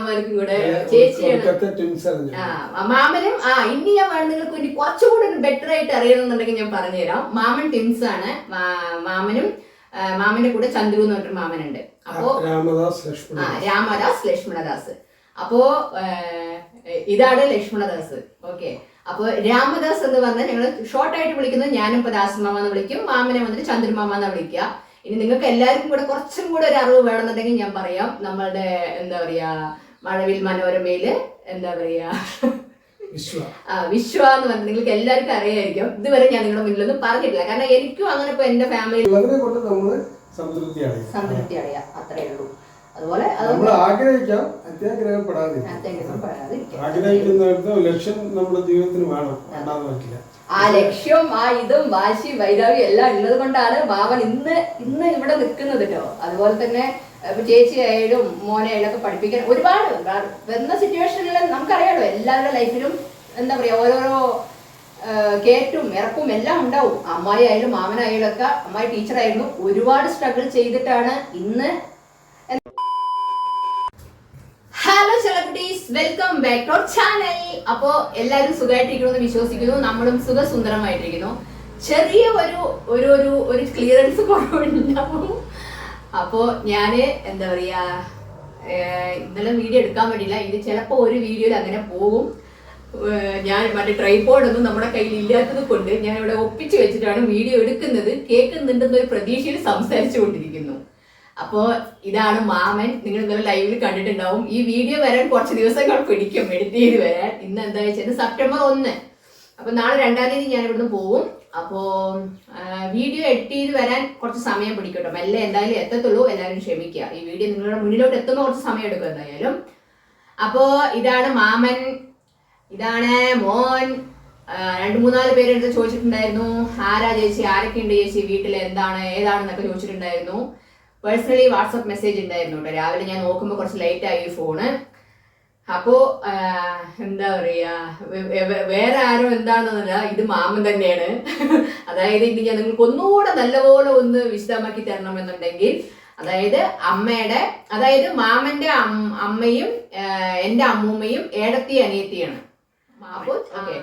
അമ്മമാർക്കും കൂടെ ചേച്ചിയാണ്. മാമനും ഇനി ഞാൻ നിങ്ങൾക്ക് വേണ്ടി കുറച്ചുകൂടി ഒരു ബെറ്റർ ആയിട്ട് അറിയണമെന്നുണ്ടെങ്കിൽ ഞാൻ പറഞ്ഞുതരാം. മാമൻ ട്വിൻസ് ആണ്. മാമന്റെ കൂടെ ചന്ദ്രു എന്ന് പറഞ്ഞൊരു മാമനുണ്ട്. അപ്പോ രാമദാസ് ലക്ഷ്മണദാസ്. അപ്പോ ഇതാണ് ലക്ഷ്മണദാസ്. ഓക്കെ, അപ്പൊ രാമദാസ് എന്ന് പറഞ്ഞാൽ ഞങ്ങൾ ഷോർട്ട് ആയിട്ട് വിളിക്കുന്നത്. ഞാനിപ്പോ ദാസമാമ എന്ന് വിളിക്കും, മാമനെ വന്നിട്ട് ചന്ദ്രമാമ എന്ന് വിളിക്കുക. ഇനി നിങ്ങൾക്ക് എല്ലാവർക്കും കൂടെ കുറച്ചും കൂടെ ഒരു അറിവ് വേണമെന്നുണ്ടെങ്കിൽ ഞാൻ പറയാം. നമ്മളുടെ എന്താ പറയാ മഴവിൽ മനോരമയില് എന്താ പറയാ വിശ്വ എന്ന് പറഞ്ഞാൽ നിങ്ങൾക്ക് എല്ലാവർക്കും അറിയായിരിക്കും. ഇതുവരെ ഞാൻ നിങ്ങളുടെ മുന്നിലൊന്നും പറഞ്ഞിട്ടില്ല, കാരണം എനിക്കും അങ്ങനെ ഇപ്പൊ എന്റെ ഫാമിലി സംതൃപ്തി അടയാം, അത്രേ ഉള്ളൂ. അതുപോലെ ആഗ്രഹിക്കാം, ലക്ഷ്യം നമ്മുടെ ജീവിതത്തിന് വേണം, ആ ലക്ഷ്യവും ഇതും വാശി വൈരാഗ്യം എല്ലാം ഉള്ളത് കൊണ്ടാണ് മാമൻ ഇന്ന് ഇവിടെ നിൽക്കുന്നത് കേട്ടോ. അതുപോലെ തന്നെ ചേച്ചി ആയാലും മോനെ ആയാലും ഒക്കെ പഠിപ്പിക്കാൻ ഒരുപാട് വരുന്ന സിറ്റുവേഷനിൽ നമുക്കറിയാലോ, എല്ലാവരുടെ ലൈഫിലും എന്താ പറയാ ഓരോരോ കേറ്റും ഇറക്കും എല്ലാം ഉണ്ടാവും. അമ്മായി ആയാലും മാമനായാലും ഒക്കെ, അമ്മായി ടീച്ചറായിരുന്നു, ഒരുപാട് സ്ട്രഗിൾ ചെയ്തിട്ടാണ് ഇന്ന്. Hello celebrities, welcome back to our channel. അപ്പോ എല്ലാവരും സുഖമായിട്ടിരിക്കണമെന്ന് വിശ്വസിക്കുന്നു. നമ്മളും സുന്ദരമായിട്ടിരിക്കുന്നു. ചെറിയ ഒരു ക്ലിയറൻസ് കുറവുണ്ടാവും. അപ്പോ ഞാന് എന്താ പറയാ ഇന്നലെ വീഡിയോ എടുക്കാൻ വേണ്ടിയില്ല. ഇത് ചിലപ്പോ ഒരു വീഡിയോയിൽ അങ്ങനെ പോകും. ഞാൻ മറ്റേ ട്രൈപോഡൊന്നും നമ്മുടെ കയ്യിൽ ഇല്ലാത്തത് കൊണ്ട് ഞാൻ ഇവിടെ ഒപ്പിച്ചു വെച്ചിട്ടാണ് വീഡിയോ എടുക്കുന്നത്. കേൾക്കുന്നുണ്ടെന്നൊരു പ്രതീക്ഷയിൽ സംസാരിച്ചു കൊണ്ടിരിക്കുന്നു. അപ്പോ ഇതാണ് മാമൻ. നിങ്ങൾ ഇന്നലെ ലൈവിൽ കണ്ടിട്ടുണ്ടാവും. ഈ വീഡിയോ വരാൻ കുറച്ച് ദിവസങ്ങൾ പിടിക്കും എഡിറ്റ് ചെയ്ത് വരാൻ. ഇന്ന് എന്താ വെച്ചാൽ സെപ്റ്റംബർ 1. അപ്പൊ നാളെ 2-ാം തീയതി ഞാൻ ഇവിടുന്ന് പോകും. അപ്പോ വീഡിയോ എഡിറ്റ് ചെയ്ത് വരാൻ കുറച്ച് സമയം പിടിക്കും കേട്ടോ. മെല്ലെ എന്തായാലും എത്തത്തുള്ളൂ, എല്ലാവരും ക്ഷമിക്കുക. ഈ വീഡിയോ നിങ്ങളുടെ മുന്നിലോട്ട് എത്തുമ്പോൾ കുറച്ച് സമയം എടുക്കും എന്തായാലും. അപ്പോ ഇതാണ് മാമൻ, ഇതാണ് മോൻ. 2-3-4 പേരെടുത്ത് ചോദിച്ചിട്ടുണ്ടായിരുന്നു, ആരാ ചേച്ചി, ആരൊക്കെ ഉണ്ട് ചേച്ചി വീട്ടിൽ, ഏതാണെന്നൊക്കെ ചോദിച്ചിട്ടുണ്ടായിരുന്നു. പേഴ്സണലി വാട്സപ്പ് മെസ്സേജ് ഉണ്ടായിരുന്നു കേട്ടോ. രാവിലെ ഞാൻ നോക്കുമ്പോൾ കുറച്ച് ലേറ്റ് ആയി ഫോണ്. അപ്പോ എന്താ പറയാ വേറെ ആരും എന്താണെന്നല്ല, ഇത് മാമൻ തന്നെയാണ്. അതായത് ഇനി ഞാൻ നിങ്ങൾക്ക് ഒന്നുകൂടെ നല്ലപോലെ ഒന്ന് വിശദമാക്കി തരണമെന്നുണ്ടെങ്കിൽ, അതായത് മാമന്റെ അമ്മയും എന്റെ അമ്മൂമ്മയും ഏടത്തി അനിയത്തിയാണ്. അപ്പോ ഓക്കെ,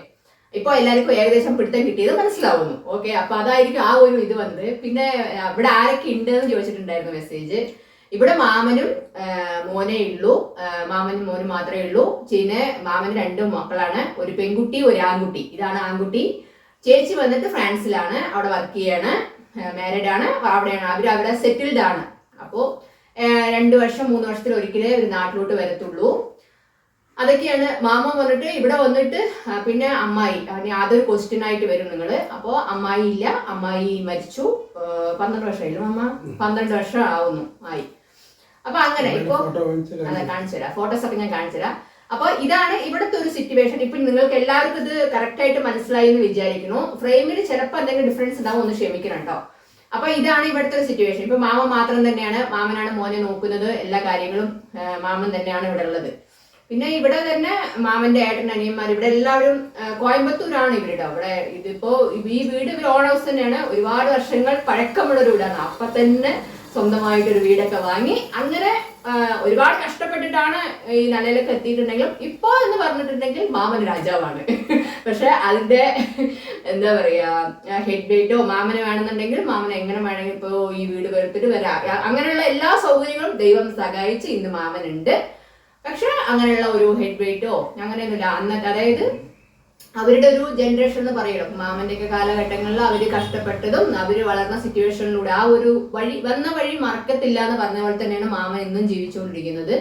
ഇപ്പൊ എല്ലാവർക്കും ഏകദേശം പിടുത്തം കിട്ടിയത് മനസ്സിലാവുന്നു. ഓക്കെ, അപ്പൊ അതായിരിക്കും ആ ഒരു ഇത് വന്നത്. പിന്നെ ഇവിടെ ആരൊക്കെ ഉണ്ട് എന്ന് ചോദിച്ചിട്ടുണ്ടായിരുന്നു മെസ്സേജ്. ഇവിടെ മാമനും മോനേ ഉള്ളൂ, മാമനും മോനും മാത്രമേ ഉള്ളൂ. പിന്നെ മാമന് 2 മക്കളാണ്, ഒരു പെൺകുട്ടി ഒരു ആൺകുട്ടി. ഇതാണ് ആൺകുട്ടി. ചേച്ചി വന്നിട്ട് ഫ്രാൻസിലാണ്, അവിടെ വർക്ക് ചെയ്യാണ്, മാരീഡ് ആണ്, അവിടെയാണ് അവരവിടെ സെറ്റിൽഡ് ആണ്. അപ്പോ 2 വർഷം 3 വർഷത്തിൽ ഒരിക്കലേ ഒരു നാട്ടിലോട്ട് വരത്തുള്ളൂ. അതൊക്കെയാണ്. മാമ വന്നിട്ട് ഇവിടെ വന്നിട്ട് പിന്നെ അമ്മായി, അതൊരു ക്വസ്റ്റ്യൻ ആയിട്ട് വരും നിങ്ങള്. അപ്പോ അമ്മായി ഇല്ല, അമ്മായി മരിച്ചു. 12 വർഷമായില്ല അമ്മ, 12 വർഷം ആവുന്നു ആയി. അപ്പൊ അങ്ങനെ ഇപ്പൊ കാണിച്ചു തരാം, ഫോട്ടോസ് ഒക്കെ ഞാൻ കാണിച്ചു തരാം. അപ്പൊ ഇതാണ് ഇവിടുത്തെ ഒരു സിറ്റുവേഷൻ. ഇപ്പൊ നിങ്ങൾക്ക് എല്ലാവർക്കും ഇത് കറക്റ്റ് ആയിട്ട് മനസ്സിലായി എന്ന് വിചാരിക്കുന്നു. ഫ്രെയിമിൽ ചിലപ്പോൾ എന്തെങ്കിലും ഡിഫറൻസ് ഉണ്ടാവും, ഒന്ന് ക്ഷമിക്കണം കേട്ടോ. അപ്പൊ ഇതാണ് ഇവിടുത്തെ ഒരു സിറ്റുവേഷൻ. ഇപ്പൊ മാമ മാത്രം തന്നെയാണ്, മാമനാണ് മോനെ നോക്കുന്നത്, എല്ലാ കാര്യങ്ങളും മാമൻ തന്നെയാണ് ഇവിടെ ഉള്ളത്. പിന്നെ ഇവിടെ തന്നെ മാമന്റെ ഏട്ടൻ അനിയന്മാർ ഇവിടെ എല്ലാവരും കോയമ്പത്തൂരാണ് ഇവരുടെ. അവിടെ ഇതിപ്പോ ഈ വീട് ഇവർ ഓൺ ഹൗസ് തന്നെയാണ്, ഒരുപാട് വർഷങ്ങൾ പഴക്കമുള്ള ഒരു വീടാണ്. അപ്പൊ തന്നെ സ്വന്തമായിട്ടൊരു വീടൊക്കെ വാങ്ങി അങ്ങനെ ഒരുപാട് കഷ്ടപ്പെട്ടിട്ടാണ് ഈ നിലയിലൊക്കെ എത്തിയിട്ടുണ്ടെങ്കിലും ഇപ്പൊ എന്ന് പറഞ്ഞിട്ടുണ്ടെങ്കിൽ മാമൻ രാജാവാണ്. പക്ഷെ അതിന്റെ എന്താ പറയാ ഹെഡ് വെയിറ്റോ മാമന് വേണമെന്നുണ്ടെങ്കിൽ മാമൻ എങ്ങനെ വേണമെങ്കിൽ ഇപ്പോ ഈ വീട് വെറുത്തിട്ട് വരാം. അങ്ങനെയുള്ള എല്ലാ സൗകര്യങ്ങളും ദൈവം സഹായിച്ച് ഇന്ന് മാമനുണ്ട്. പക്ഷെ അങ്ങനെയുള്ള ഒരു ഹെഡ് വെയിറ്റോ അങ്ങനെയൊന്നുമില്ല അന്നത്തെ. അതായത് അവരുടെ ഒരു ജനറേഷൻ എന്ന് പറയണം, മാമന്റെ ഒക്കെ കാലഘട്ടങ്ങളിൽ അവര് കഷ്ടപ്പെട്ടതും അവര് വളർന്ന സിറ്റുവേഷനിലൂടെ ആ ഒരു വന്ന വഴി മറക്കത്തില്ല എന്ന് പറഞ്ഞ പോലെ തന്നെയാണ് മാമൻ എന്നും ജീവിച്ചുകൊണ്ടിരിക്കുന്നത്.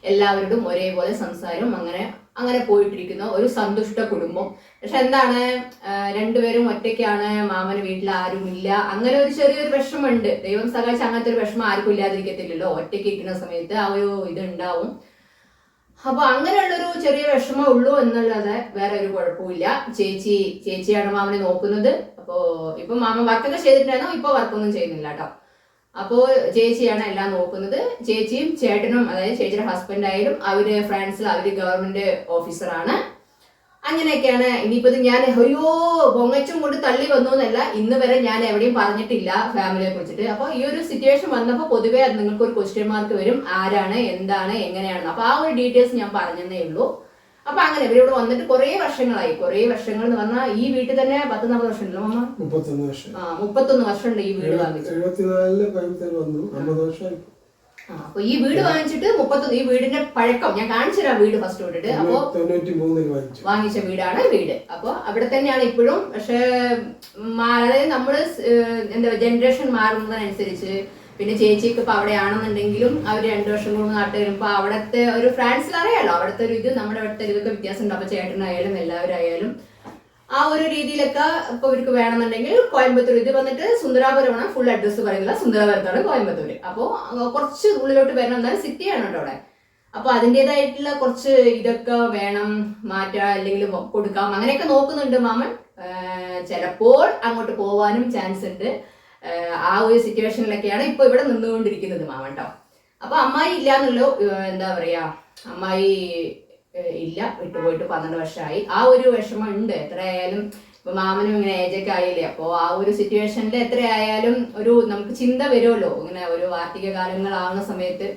എല്ലാവരോടും ഒരേപോലെ സംസാരം, അങ്ങനെ പോയിട്ടിരിക്കുന്ന ഒരു സന്തുഷ്ട കുടുംബം. പക്ഷെ എന്താണ്, 2 പേരും ഒറ്റയ്ക്കാണ്, മാമന് വീട്ടിൽ ആരും ഇല്ല. അങ്ങനെ ഒരു ചെറിയൊരു വിഷമമുണ്ട്. ദൈവം സഹായിച്ച് അങ്ങനത്തെ ഒരു വിഷമം ആർക്കും ഇല്ലാതിരിക്കത്തില്ലല്ലോ. ഒറ്റയ്ക്ക് ഇരിക്കുന്ന സമയത്ത് ആ ഒരു ഇതുണ്ടാവും. അപ്പൊ അങ്ങനെയുള്ളൊരു ചെറിയ വിഷമം ഉള്ളൂ എന്നല്ലാതെ വേറെ ഒരു കുഴപ്പമില്ല. ചേച്ചിയാണ് മാമനെ നോക്കുന്നത്. അപ്പോ ഇപ്പൊ മാമൻ വർക്കൊക്കെ ചെയ്തിട്ടുണ്ടായിരുന്നു, ഇപ്പൊ വർക്കൊന്നും ചെയ്യുന്നില്ല കേട്ടോ. അപ്പോ ചേച്ചിയാണ് എല്ലാം നോക്കുന്നത്. ചേച്ചിയും ചേട്ടനും, അതായത് ചേച്ചിയുടെ ഹസ്ബൻഡ് ആയാലും അവര് ഫ്രാൻസിൽ, അവര് ഗവൺമെന്റ് ഓഫീസറാണ്. അങ്ങനെയൊക്കെയാണ്. ഇനിയിപ്പോ ഇത് ഞാൻ അയ്യോ പൊങ്ങച്ചും കൊണ്ട് തള്ളി വന്നു എന്നല്ല, ഇന്ന് വരെ ഞാൻ എവിടെയും പറഞ്ഞിട്ടില്ല ഫാമിലിയെ കുറിച്ചിട്ട്. അപ്പൊ ഈ ഒരു സിറ്റുവേഷൻ വന്നപ്പോൾ പൊതുവേ അത് നിങ്ങൾക്ക് ഒരു ക്വസ്റ്റ്യൻ മാർക്ക് വരും, ആരാണ് എന്താണ് എങ്ങനെയാണെന്ന്. അപ്പൊ ആ ഒരു ഡീറ്റെയിൽസ് ഞാൻ പറഞ്ഞതേ ഉള്ളൂ. അപ്പൊ അങ്ങനെ ഇവരിവിടെ വന്നിട്ട് കുറെ വർഷങ്ങളായി. കുറെ വർഷങ്ങൾ എന്ന് പറഞ്ഞാൽ ഈ വീട്ടിൽ തന്നെ 10-40 വർഷമല്ലോ അമ്മ? 31 വർഷം. 31 വർഷമുണ്ട് ഈ വീട് വാങ്ങിച്ചു. 74 കോയമ്പത്തൂർ വന്നു, 50 വർഷമായി. അപ്പൊ ഈ വീട് വാങ്ങിച്ചിട്ട് 31, ഈ വീടിന്റെ പഴക്കം ഞാൻ കാണിച്ചു തരാം. വീട് ഫസ്റ്റ് തൊട്ടിട്ട് അപ്പൊ 93 വാങ്ങിച്ച വീടാണ് വീട്. അപ്പൊ അവിടെ തന്നെയാണ് ഇപ്പോഴും. പക്ഷെ അതായത് നമ്മള് എന്താ ജനറേഷൻ മാറുന്നതിനനുസരിച്ച് പിന്നെ ചേച്ചിക്ക് ഇപ്പൊ അവിടെ ആണെന്നുണ്ടെങ്കിലും അവർ 2 വർഷം കൊണ്ട് നാട്ടിൽ വരുമ്പോ അവിടുത്തെ ഒരു ഫ്രാൻസിൽ അറിയാലോ അവിടുത്തെ ഒരു ഇത് നമ്മുടെ അവിടുത്തെ ഇതൊക്കെ വ്യത്യാസം ഉണ്ട്. അപ്പൊ ചേട്ടനായാലും എല്ലാവരായാലും ആ ഒരു രീതിയിലൊക്കെ ഇപ്പൊ ഇവർക്ക് വേണമെന്നുണ്ടെങ്കിൽ കോയമ്പത്തൂർ, ഇത് വന്നിട്ട് സുന്ദരാപുരമാണ്, ഫുൾ അഡ്രസ്സ് പറയുന്നില്ല, സുന്ദരാപുരത്താണ് കോയമ്പത്തൂർ. അപ്പോൾ കുറച്ച് ഉള്ളിലോട്ട് വരണം, എന്നാലും സിറ്റിയാണ് കേട്ടോ അവിടെ. അപ്പൊ അതിൻ്റെതായിട്ടുള്ള കുറച്ച് ഇതൊക്കെ വേണം മാറ്റാം, അല്ലെങ്കിൽ കൊടുക്കാം, അങ്ങനെയൊക്കെ നോക്കുന്നുണ്ട് മാമൻ. ചിലപ്പോൾ അങ്ങോട്ട് പോവാനും ചാൻസ് ഉണ്ട്. ആ ഒരു സിറ്റുവേഷനിലൊക്കെയാണ് ഇപ്പൊ ഇവിടെ നിന്നുകൊണ്ടിരിക്കുന്നത് മാമൻ കേട്ടോ. അപ്പൊ അമ്മായി ഇല്ലാന്നല്ലോ, എന്താ പറയാ, അമ്മായി ഇല്ല, വിട്ടുപോയിട്ട് 12 വർഷമായി. ആ ഒരു വിഷമം ഉണ്ട്. എത്രയായാലും ഇപ്പൊ മാമനും ഇങ്ങനെ ഏജൊക്കെ ആയില്ലേ, അപ്പോ ആ ഒരു സിറ്റുവേഷനിൽ എത്രയായാലും ഒരു നമുക്ക് ചിന്ത വരുമല്ലോ, ഇങ്ങനെ ഒരു വാർഷിക കാലങ്ങളാവുന്ന സമയത്ത്